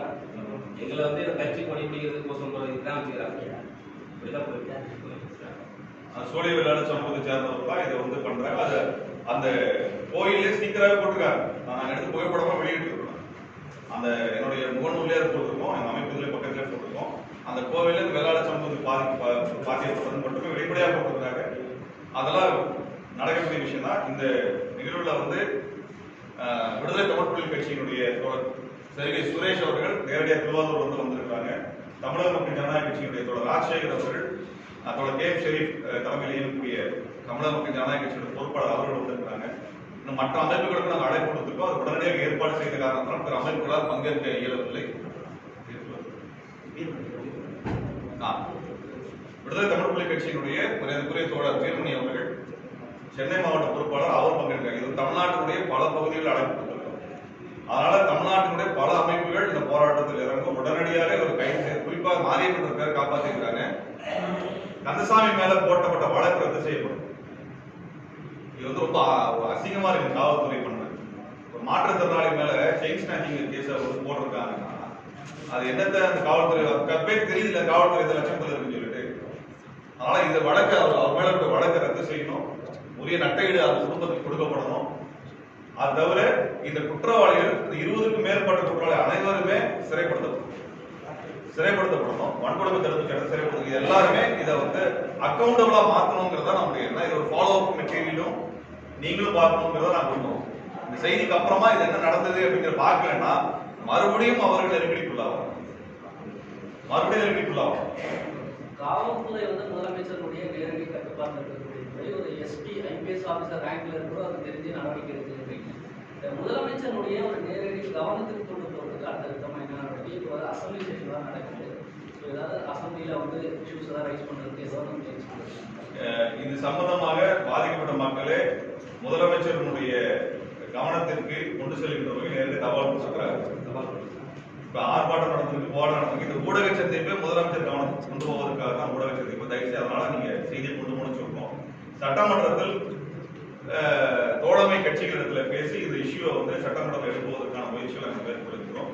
எங்களை கட்சி கொடி பிடிக்கிறதுக்கோசம் இதுதான் வச்சுக்கிறாங்க.
சூரிய வேளாளர் சமூகத்தை சேர்ந்தவர்கள் தான் இதை பண்றாங்க. அது அந்த கோயிலே ஸ்டிக்கராகவே போட்டிருக்காங்க. நாங்கள் எடுத்து புகைப்படமா வெளியிட்டு அந்த என்னுடைய முகநூலே போட்டிருக்கோம், எங்க அமைப்புகளே பக்கத்திலே போட்டிருக்கோம். அந்த கோவில வேளாளர் சமூகத்துக்கு பாதிக்கப்பட்டது மட்டுமே வெளிப்படையாக போட்டிருக்காங்க. அதெல்லாம் நடக்கக்கூடிய விஷயம் தான். இந்த நிகழ்வுல விடுதலை தமிழ் புலிகள் கட்சியினுடைய தோழர் செருகை சுரேஷ் அவர்கள் நேரடியாக திருவாரூர் வந்திருக்காங்க. தமிழக மக்கள் ஜனநாயக கட்சியினுடைய தோழர் ராஜசேகர் அவர்கள், தோழர் கே ஷெரீப் தலைமையில் இயங்கக்கூடிய தமிழக மக்கள் ஜனநாயக கட்சியுடைய பொறுப்பாளர் அவர்கள் வந்திருக்கிறாங்க. இன்னும் மற்ற அமைப்புகளுக்கு நாங்கள் அழைப்பு கொடுத்திருக்கோம். அது உடனடியாக ஏற்பாடு செய்த காரணத்தினால் பிற அமைப்புகளால் பங்கேற்க இயலவில்லை. விடுதலை தமிழ் புலிகள் கட்சியினுடைய மரியாதைக்குரிய தோழர் வீரமணி அவர்கள் சென்னை மாவட்ட பொறுப்பாளர், அவர் பங்கேற்கிறார். இது தமிழ்நாட்டினுடைய பல பகுதிகளில் அழைப்பு கொடுத்திருக்கோம். அதனால தமிழ்நாட்டினுடைய பல அமைப்புகள் இந்த போராட்டத்தில் இறங்கும். உடனடியாக ஒரு கைது செய்து, குறிப்பாக மாரியம்மன் பேர் காப்பாற்றிருக்கிறாங்க. கந்தசாமி மேல போட்டப்பட்ட வழக்கு ரத்து செய்யப்படும். இது ரொம்ப அசிங்கமா இருக்கு. காவல்துறை பண்ண ஒரு மாற்றுத்திறனாளி மேல செயின் ஸ்நாச்சிங் கேஸ போட்டிருக்காங்கன்னா அது என்னத்த அந்த காவல்துறை பேர் தெரியல. காவல்துறை இந்த லட்சத்தில் இருக்குன்னு சொல்லிட்டு அதனால இந்த வழக்கு அவர் மேல வழக்கை ரத்து செய்யணும். உரிய நட்டையீடு அந்த குடும்பத்துக்கு கொடுக்கப்படணும். அது தவிர இந்த குற்றவாளிகள் 20க்கும் மேற்பட்ட குற்றவாளி அனைவருமே சிறைப்படுத்தப்படணும். வன்கொடுமை தடுப்பு சட்டம் சிறைப்படுத்த இது எல்லாருமே இதை அக்கௌண்டபிளா மாற்றணுங்கிறதா நம்முடைய என்ன. இது ஒரு ஃபாலோ அப் மெட்டீரியலும் நீங்களும் பார்க்கணுங்கிறத நான் சொல்றோம். இந்த செய்திக்கு அப்புறமா இது என்ன நடந்தது அப்படிங்கிற பார்க்கலன்னா மறுபடியும் அவர்கள் நெருக்கடிக்குள்ளாகும்.
காவல்துறை முதலமைச்சருடைய நேரடி கட்டுப்பாட்டில் இருக்கக்கூடிய ஒரு எஸ்பி ஐபிஎஸ் ஆஃபீஸர் ரேங்க்ல இருக்கிறோ அது தெரிஞ்சு நடவடிக்கை எடுத்துருக்கீங்க. முதலமைச்சருடைய ஒரு நேரடி கவனத்துக்கு கொண்டு போகிறதுக்கு அடுத்த விதமாக என்ன நடவடிக்கை? இப்போ அசம்பிளி செஷன் தான் நடக்குது. ஸோ ஏதாவது அசம்பிளியில் இஷ்யூஸ் எதாவது ரைஸ் பண்ணுறதுக்கு ஏதாவது
இது சம்பந்தமாக பாதிக்கப்பட்ட மக்களே முதலமைச்சருடைய கவனத்திற்கு கொண்டு செல்கின்றவர்கள் நேரடி தபால் கொடுக்கிறாங்க. இப்ப ஆர்ப்பாட்டம் நடந்திருக்கு, போராட்டம் நடந்திருக்கு. இந்த ஊடக சந்திப்பை முதலமைச்சர் கவனத்துக்கு கொண்டு போவதற்காக தான் ஊடக சந்திப்பு தயவுசெய்து. அதனால நீங்க செய்தியை கொண்டு போன சொல்றோம். சட்டமன்றத்தில் தோழமை கட்சிகளிடத்துல பேசி இந்த இஷ்யூவை சட்டமன்றத்தில் எழுப்புவதற்கான முயற்சிகளை நாங்கள் மேற்கொள்கிறோம்.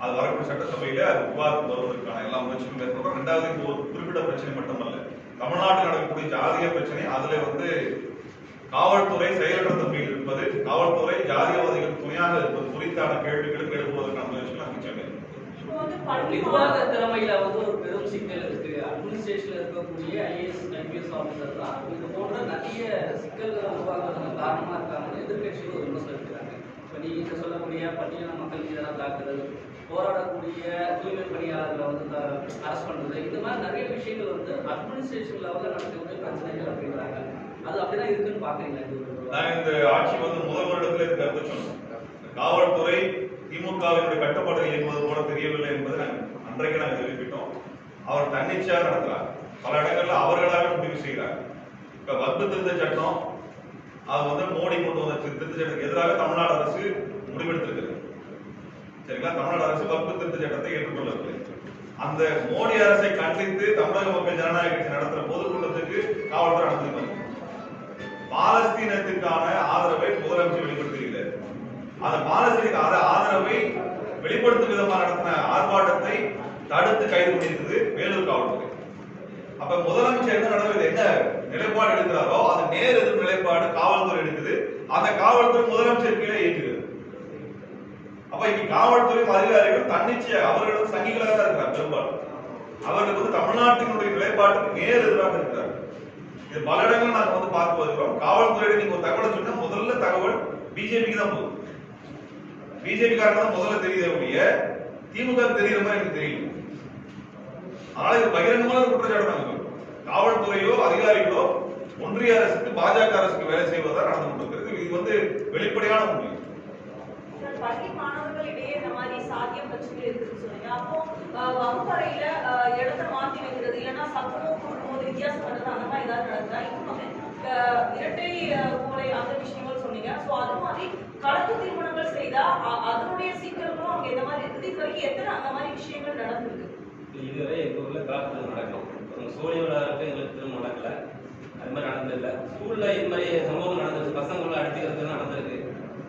அது வரக்கூடிய சட்டசபையில அது விவாதத்துக்கு வருவதற்கான எல்லா முயற்சிகளும் மேற்கொள்றோம். ரெண்டாவது, இது ஒரு குறிப்பிட்ட பிரச்சனை மட்டுமல்ல, தமிழ்நாட்டில் நடக்கக்கூடிய ஜாதிய பிரச்சனை. அதுல காவல்துறை செயலற்ற தன்மையில் இருப்பது, காவல்துறை ஜாதியவாதிகள் துணையாக இருப்பது குறித்தான கேள்விகளுக்கு எழுப்புவதற்கான முயற்சிகள் நாங்கள்
நிர்வாக திறமையில வந்து ஒரு பெரும் சிக்கல் இருக்கு. அட்மினிஸ்ட்ரேஷன்ல இருக்கக்கூடிய ஐஏஎஸ் ஐபிஎஸ் ஆஃபீஸர் தான் இது போன்ற நிறைய சிக்கல்கள் உருவாக்குறதுக்கு காரணமா இருக்காங்கன்னு எதிர்கட்சிகள் ஒரு விமர்சனம் இருக்கிறாங்க. இப்போ நீங்க சொல்லக்கூடிய பட்டியலின மக்கள் மீதான தாக்குதல், போராடக்கூடிய தூய்மை பணியாளர்களை வந்து அரெஸ்ட் பண்றது, இந்த மாதிரி நிறைய விஷயங்கள் வந்து அட்மினிஸ்ட்ரேஷன் லெவலில் நடக்கக்கூடிய பிரச்சனைகள் அப்படின்றாங்க. அது அப்படிதான் இருக்குன்னு பாக்குறீங்களா?
நான் இந்த ஆட்சி வந்து முதல் வருடத்துல இது கருத்து சொன்னோம். காவல்துறை திமுகவினுடைய கட்டுப்பாடுகள் இயங்குவது போல தெரியவில்லை என்பதை அன்றைக்கு நாங்கள் தெரிவித்தோம். அவர் தன்னிச்சையாக நடத்துறாங்க. பல இடங்கள்ல அவர்களாக முடிவு செய்கிறார். இப்ப வக்பு திருத்த சட்டம் அது வந்து மோடி கொண்டு வந்த திருத்த சட்டத்துக்கு எதிராக தமிழ்நாடு அரசு முடிவெடுத்திருக்கிறது. சரிங்களா? தமிழ்நாடு அரசு வக்பு திருத்த சட்டத்தை ஏற்றுக்கொள்ளவில்லை. அந்த மோடி அரசை கண்டித்து தமிழக மக்கள் ஜனநாயக கட்சி நடத்துற பொதுக்கூட்டத்துக்கு காவல்துறை நடத்திருக்காங்க. பாலஸ்தீனத்துக்கான ஆதரவை முதலமைச்சர் வெளிப்படுத்துகிறார். அந்த பாலஸ்தீனுக்கு ஆதரவை வெளிப்படுத்தும் விதமாக நடத்தின ஆர்ப்பாட்டத்தை தடுத்து கைது பண்ணியிருந்தது வேலூர் காவல்துறை. அப்ப முதலமைச்சர் என்ன நடவடிக்கை, என்ன நிலைப்பாடு எடுக்கிறாரோ அது நேர் எதிர் நிலைப்பாடு காவல்துறை எடுக்குது. அந்த காவல்துறை முதலமைச்சர் கீழே இயங்குகிறது. அப்ப இன்னைக்கு காவல்துறை அதிகாரிகள் தன்னிச்சையாக அவர்களும் சங்கிகளாக தான் இருக்கிறார். பெரும்பாலும் அவர்களுக்கு வந்து தமிழ்நாட்டினுடைய நிலைப்பாட்டுக்கு நேர் எதிராக இருக்கிறார். இது பல இடங்கள் நாங்க வந்து பார்த்து வருகிறோம். காவல்துறையில நீங்க ஒரு தகவலை சொன்னா முதல்ல தகவல் பிஜேபிக்கு தான் போகுது. பிஜேபி காரங்க தான் முதல்ல தெரியுதே ஒழிய திமுக தெரியுற மாதிரி எனக்கு தெரியல. ஆனால் இது பகிரங்கமான குற்றச்சாட்டு நாங்க காவல்துறையோ அதிகாரிகளோ ஒன்றிய அரசுக்கு பாஜக அரசுக்கு வேலை செய்வதாக நடந்து கொண்டிருக்கிறது. இது வந்து வெளிப்படையான உண்மை.
பள்ளி மாணவர்களிடையே இந்த மாதிரி சாதிய பிரச்சனை இருக்குன்னு சொன்னீங்க. அப்போ வகுப்பறையில இடத்த மாற்றி வைக்கிறது, இல்லைன்னா சத்தமும் கொடுக்கும்போது வித்தியாசம் பண்றது, அந்த மாதிரி ஏதாவது நடக்குதா? இன்னொன்னு இரட்டை கொலை அந்த விஷயங்கள் சொன்னீங்க. ஸோ அது மாதிரி கலப்பு திருமணங்கள் செய்தா அதனுடைய சிக்கல்களும் அங்கே இந்த மாதிரி இருக்குது. இது வரைக்கும் எத்தனை அந்த மாதிரி விஷயங்கள் நடந்திருக்கு?
இதுவரை எங்கள் ஊரில் கலப்பு திருமணம் நடக்கும். சோழி விழாவுக்கு எங்களுக்கு திருமணம் நடக்கல, அது மாதிரி நடந்ததில்லை. ஸ்கூலில் இது மாதிரி சம்பவம் நடந்திருக்கு. பசங்களை அடிச்சுக்கிறது நடந்திருக்கு.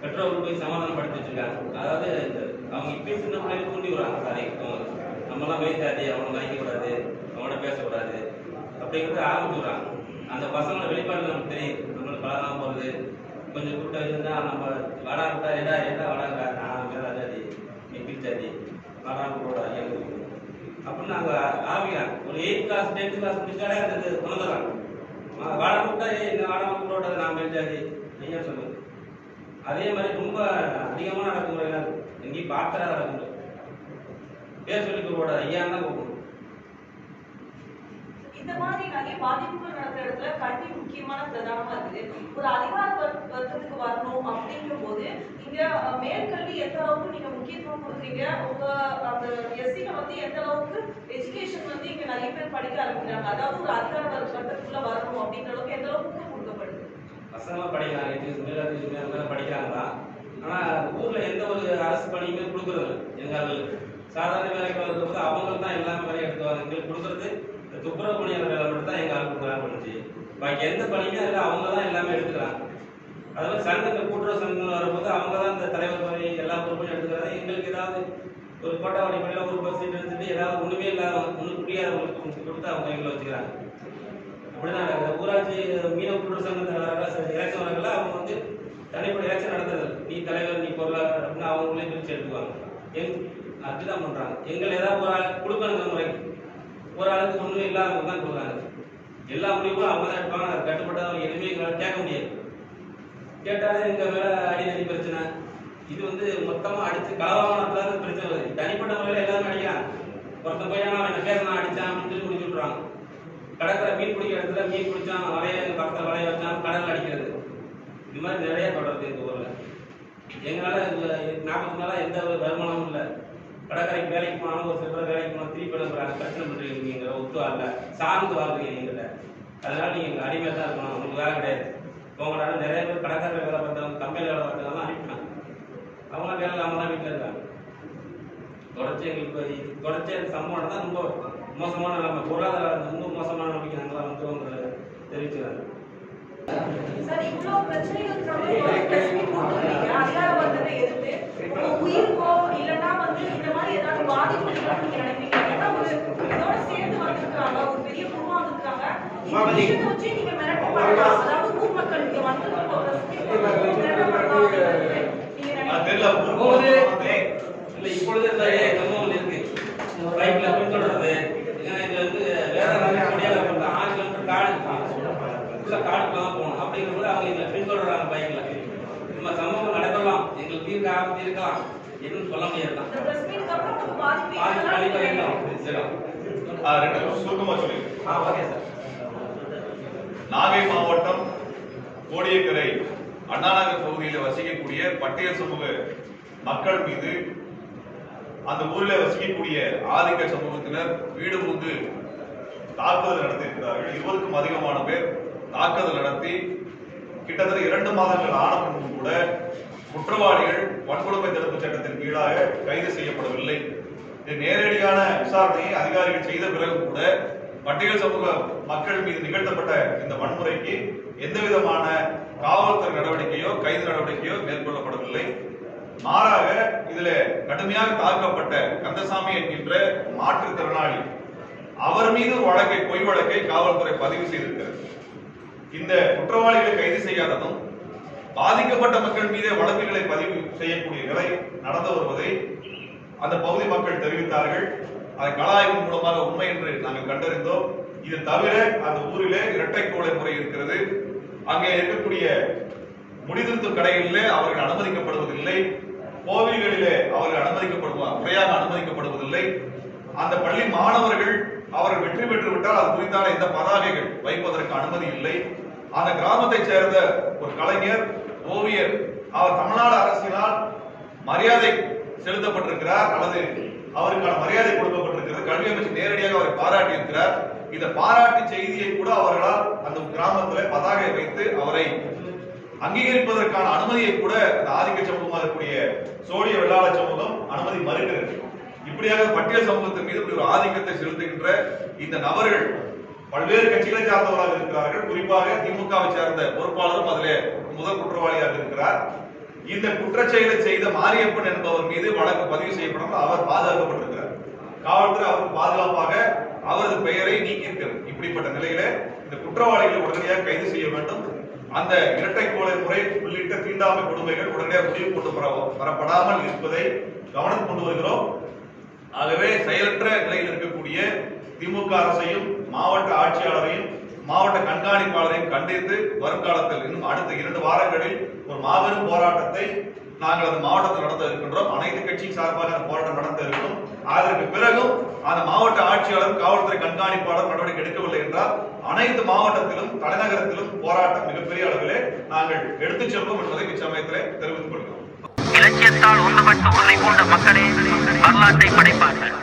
பெற்றோர்கள் போய் சமாதானப்படுத்தி வச்சிருக்காங்க. அதாவது அவங்க இப்பயும் சின்ன பிள்ளைங்க தூண்டி விடுறாங்க. சாரி, நம்மளாம் மேய்ச்சாதி, அவனை மதிக்கக்கூடாது, அவனை பேசக்கூடாது அப்படிங்கிறது ஆரம்பிச்சு விடுறாங்க. அந்த பசங்களோட வெளிப்பாடு நமக்கு தெரியும். நம்மளுக்கு பழகாம போகிறது, கொஞ்சம் கூட்ட வச்சிருந்தா நம்ம வடாட்டா ஏடா வடாங்க, நான் மேலா ஜாதி, நீ பிரிச்சாதி, வடாங்க கூட அப்படின்னு நாங்கள் ஆரம்பிக்கிறாங்க. ஒரு 8th கிளாஸ் 10th கிளாஸ் முடிச்சாலே அந்த கொண்டுறாங்க. வாடகை கூட்டா இந்த வாடகை கூட்டோட நான் மேல்ஜாதி ஐயா சொல்லுது. அதே மாதிரி ரொம்ப அதிகமான நடக்குமுறைலாம் இருக்கு. எங்கேயும் பார்த்தா நடக்குது. பேர் சொல்லி கூடாது, ஐயான்னு தான் கூப்பிடணும்.
இந்த மாதிரி நிறைய பாதிப்புகள் நடக்கிற இடத்துல கல்வி முக்கியமான பிரதானமா இருக்குது. ஒரு அதிகார வர்க்கத்துக்கு வரணும் அப்படிங்கும் போது இங்க மேற்கல்வி எந்த அளவுக்கு நீங்க முக்கியத்துவம் கொடுக்குறீங்க? உங்க அந்த எஸ்சில வந்து எந்த அளவுக்கு எஜுகேஷன் வந்து இங்க நிறைய பேர் படிக்க ஆரம்பிக்கிறாங்க? அதாவது ஒரு அதிகார வர்க்கத்துக்குள்ள வரணும் அப்படின்ற அளவுக்கு எந்த அளவுக்கு கொடுக்கப்படுது?
பசங்களாம் படிக்கிறாங்க, மேலே படிக்கிறாங்க தான். ஆனால் ஊரில் எந்த ஒரு அரசு பணியுமே கொடுக்குறது எங்கள் சாதாரண வேலைக்கு வரும்போது அவங்களுக்கு தான் எல்லாமே வேலையை எடுத்துவாங்க. எங்களுக்கு கொடுக்குறது துப்புரவு பணியாளர் வேலை மட்டும் தான் எங்கள் ஆளுக்கு கொடுக்குறாங்க பண்ணுச்சு. பாக்கி எந்த பணியுமே அதில் அவங்க தான் எல்லாமே எடுத்துக்கிறாங்க. அது மாதிரி சங்கங்கள் கூட்டுறவு சங்கங்கள் வரும்போது அவங்க தான் இந்த தலைவர் பணி எல்லா பொறுப்பையும் எடுத்துக்கிறாங்க. எங்களுக்கு ஏதாவது ஒரு கோட்டாவடி பணியில் ஒரு பஸ் சீட் எடுத்துட்டு ஏதாவது ஒன்றுமே இல்லாத ஒன்றும் முடியாதவங்களுக்கு கொடுத்து அவங்க எங்களை வச்சுக்கிறாங்க. அப்படிதான் ஊராட்சி மீனவ கூட்டுறவு சங்கத்தில் எலெக்ஷன் வரல அவங்க வந்து தனிப்பட்ட எலெக்ஷன் நடத்துறது, நீ தலைவர் நீ பொருளாளர் அப்படின்னு அவங்களே பிரித்து எடுத்துக்குவாங்க. அப்படிதான் பண்றாங்க. எங்களை ஏதாவது ஒரு ஆள் கொடுக்கணுங்கிற முறைக்கு ஒரு ஆளுக்கு ஒன்றும் இல்லாதவங்க தான் கொடுக்குறாங்க. எல்லா முடிவுகளும் அவங்க தான் எடுப்பாங்க. அது கட்டுப்பட்டவங்க எதுவுமே எங்களால் கேட்க முடியாது. கேட்டாலே எங்கள் மேலே அடிநடி பிரச்சனை. இது வந்து மொத்தமாக அடித்து கலவாமனத்தில் பிரச்சனை வருது. தனிப்பட்ட முறையில் எல்லாருமே அடிக்கிறாங்க. ஒருத்தன் போய் அவன் பேசலாம் அடித்தான் அப்படின்னு சொல்லி முடிச்சு விட்றாங்க. கடற்கரை மீன் பிடிக்கிற இடத்துல மீன் பிடிச்சான், வலைய பக்கத்தில் வலைய வச்சான், கடலில் அடிக்கிறது. இது மாதிரி நிறைய தொடருது இந்த ஊரில். எங்களால் 40 நாளாக எந்த ஒரு வருமானமும் இல்லை. கடற்கரைக்கு வேலைக்கு போனாலும் ஒரு சில பேர் வேலைக்கு போனால் திருப்பி அனுப்புறாங்க. பிரச்சனை பண்ணுறீங்க, நீங்கள் ஒத்து வரல, சார்ந்து வாழ்றீங்க எங்கிட்ட. அதனால நீங்கள் எங்கள் அடிமையாக தான் இருக்கணும், உங்களுக்கு வேலை கிடையாது. உங்களால நிறைய பேர் கடற்கரை வேலை பார்த்தவங்க, கம்பெனி வேலை பார்த்தவங்கலாம் அனுப்பினாங்க. அவங்களாம் வேலை இல்லாமல் தான் வீட்டில் இருக்காங்க. தொடர்ச்சி எங்களுக்கு தொடர்ச்சி அந்த சம்பவம் தான் ரொம்ப மோசமான நிலைமை. பொருளாதாரம் ரொம்ப மோசமான நம்பிக்கை நாங்களாம் வந்து தெரிவிச்சுக்கிறாங்க.
சார், இவ்வளவு பிரச்சனைகளுக்கு அதிகார வர்க்கத்தை எதிர்த்து உங்க உயிருக்கோ இல்லைன்னா வந்து இந்த மாதிரி ஏதாவது பாதிப்பு நீங்க நினைப்பீங்க? ஏன்னா ஒரு இதோட சேர்ந்து வந்திருக்காங்க, ஒரு பெரிய குழுவா வந்திருக்காங்க. இந்த விஷயத்தை வச்சு நீங்க மிரட்டப்படலாம், அதாவது ஊர் மக்கள் இங்க வந்திருக்கோம்
இப்பொழுது சம்பவம் இருக்கு. பைக்ல பின்தொடர்றது, ஏன்னா இது வந்து வேற முடியாத 6 கிலோமீட்டர் காடு உள்ள காடுக்குள்ள தான் போகணும் அப்படிங்கும்போது அவங்க இதில் பின்தொடர்றாங்க பைக்ல. நம்ம சமூகம் நடக்கலாம், எங்களுக்கு தீர்க்க ஆபத்து இருக்கலாம், என்னன்னு சொல்ல முடியாது தான்.
இந்த பிரஸ் மீட்க்கு அப்புறம் ஒரு பாதிப்பு
கண்டிப்பா
ஏற்படலாம்.
இருக்கும்.
ரெண்டு சுருக்கமா சொல்லி
ஓகே சார்.
நாகை மாவட்டம் கோடியக்கரை அண்ணாநகர் பகுதியில் வசிக்கக்கூடிய பட்டியல் சமூக மக்கள் மீது அந்த ஊரில் வசிக்கக்கூடிய ஆதிக்க சமூகத்தினர் வீடு புகுந்து தாக்குதல் நடத்தியிருக்கிறார்கள். 20க்கும் அதிகமான பேர் தாக்குதல் நடத்தி கிட்டத்தட்ட 2 மாதங்கள் ஆன பின்பும் கூட குற்றவாளிகள் வன்கொடுமை தடுப்பு சட்டத்தின் கீழாக கைது செய்யப்படவில்லை. இது நேரடியான விசாரணையை அதிகாரிகள் செய்த பிறகு கூட பட்டியல் சமூக மக்கள் மீது நிகழ்த்தப்பட்ட இந்த வன்முறைக்கு எந்த விதமான காவல்துறை நடவடிக்கையோ கைது நடவடிக்கையோ மேற்கொள்ளப்படவில்லை. மாறாக இதுல கடுமையாக தாக்கப்பட்ட கந்தசாமி என்கின்ற மாற்றுத்திறனாளி அவர் மீது ஒரு வழக்கை, பொய் வழக்கை காவல்துறை பதிவு செய்திருக்கிறது. இந்த குற்றவாளிகளை கைது செய்யாததும் பாதிக்கப்பட்ட மக்கள் மீதே வழக்குகளை பதிவு செய்யக்கூடிய நிலை நடந்து வருவதை அந்த பகுதி மக்கள் தெரிவித்தார்கள். அதை கள ஆய்வின் மூலமாக உண்மை என்று நாங்கள் கண்டறிந்தோம். இது தவிர அந்த ஊரிலே இரட்டை கோலை முறை இருக்கிறது. அங்கே இருக்கக்கூடிய முடிதிருத்தும் கடைகளிலே அவர்கள் அனுமதிக்கப்படுவதில்லை. கோவில்களிலே அவர்கள் முறையாக அனுமதிக்கப்படுவதில்லை. அந்த பள்ளி மாணவர்கள் அவர்கள் வெற்றி பெற்று விட்டால் அது குறித்தான எந்த பதாகைகள் வைப்பதற்கு அனுமதி இல்லை. அந்த கிராமத்தைச் சேர்ந்த ஒரு கலைஞர், ஓவியர், அவர் தமிழ்நாடு அரசினால் மரியாதை செலுத்தப்பட்டிருக்கிறார் அல்லது அவருக்கான மரியாதை கொடுக்கப்பட்டிருக்கிறது. கல்வி அமைச்சர் நேரடியாக அவரை பாராட்டி இருக்கிறார். இந்த பாராட்டு செய்தியை கூட அவர்களால் அந்த கிராமத்தில் பதாகை வைத்து அவரை அங்கீகரிப்பதற்கான அனுமதியை கூட அந்த ஆதிக்க சமூகமாக இருக்கக்கூடிய சோழிய வெள்ளாள சமூகம் அனுமதி மறுக்கிறது. இப்படியாக பட்டியல் சமூகத்தின் மீது இப்படி ஒரு ஆதிக்கத்தை செலுத்துகின்ற இந்த நபர்கள் பல்வேறு கட்சிகளை சார்ந்தவர்களாக இருக்கிறார்கள். குறிப்பாக திமுகவை சார்ந்த பொறுப்பாளரும் அதிலே முதல் குற்றவாளியாக இருக்கிறார். இந்த குற்றச்செயலை செய்த மாரியப்பன் என்பவர் மீது வழக்கு பதிவு செய்யப்படும். அவர் பாதுகாக்கப்பட்டிருக்கிறார். காவல்துறை அவருக்கு பாதுகாப்பாக அவரது பெயரை நீக்கியிருக்கிறது. இப்படிப்பட்ட நிலையில இந்த குற்றவாளிகளை உடனடியாக கைது செய்ய வேண்டும். அந்த இரட்டை கோலை முறை உள்ளிட்ட தீண்டாமை கொடுமைகள் உடனடியாக முடிவு கொண்டு வரப்படாமல் இருப்பதை கவனம் கொண்டு வருகிறோம். ஆகவே செயலற்ற நிலையில் இருக்கக்கூடிய திமுக அரசையும் மாவட்ட ஆட்சியாளரையும் மாவட்ட கண்காணிப்பாளரையும் கண்டித்து வருங்காலத்தில் இன்னும் அடுத்த 2 வாரங்களில் ஒரு மாபெரும் போராட்டத்தை நாங்கள் அந்த மாவட்டத்தில் நடத்த இருக்கின்றோம். அனைத்து கட்சி சார்பாக அந்த போராட்டம் நடத்த இருக்கும். அதற்கு பிறகும் அந்த மாவட்ட ஆட்சியாளர், காவல்துறை கண்காணிப்பாளர் நடவடிக்கை எடுக்கவில்லை என்றால் அனைத்து மாவட்டத்திலும் தலைநகரத்திலும் போராட்டம் மிகப்பெரிய அளவிலே நாங்கள் எடுத்துச் செல்வோம் என்பதை இச்சமயத்திலே தெரிவித்துக் கொள்கிறோம்.
இலட்சியத்தால் ஒன்றுபட்டு உன்னை கொண்ட மக்களே வரலாற்றை படைப்பார்கள்.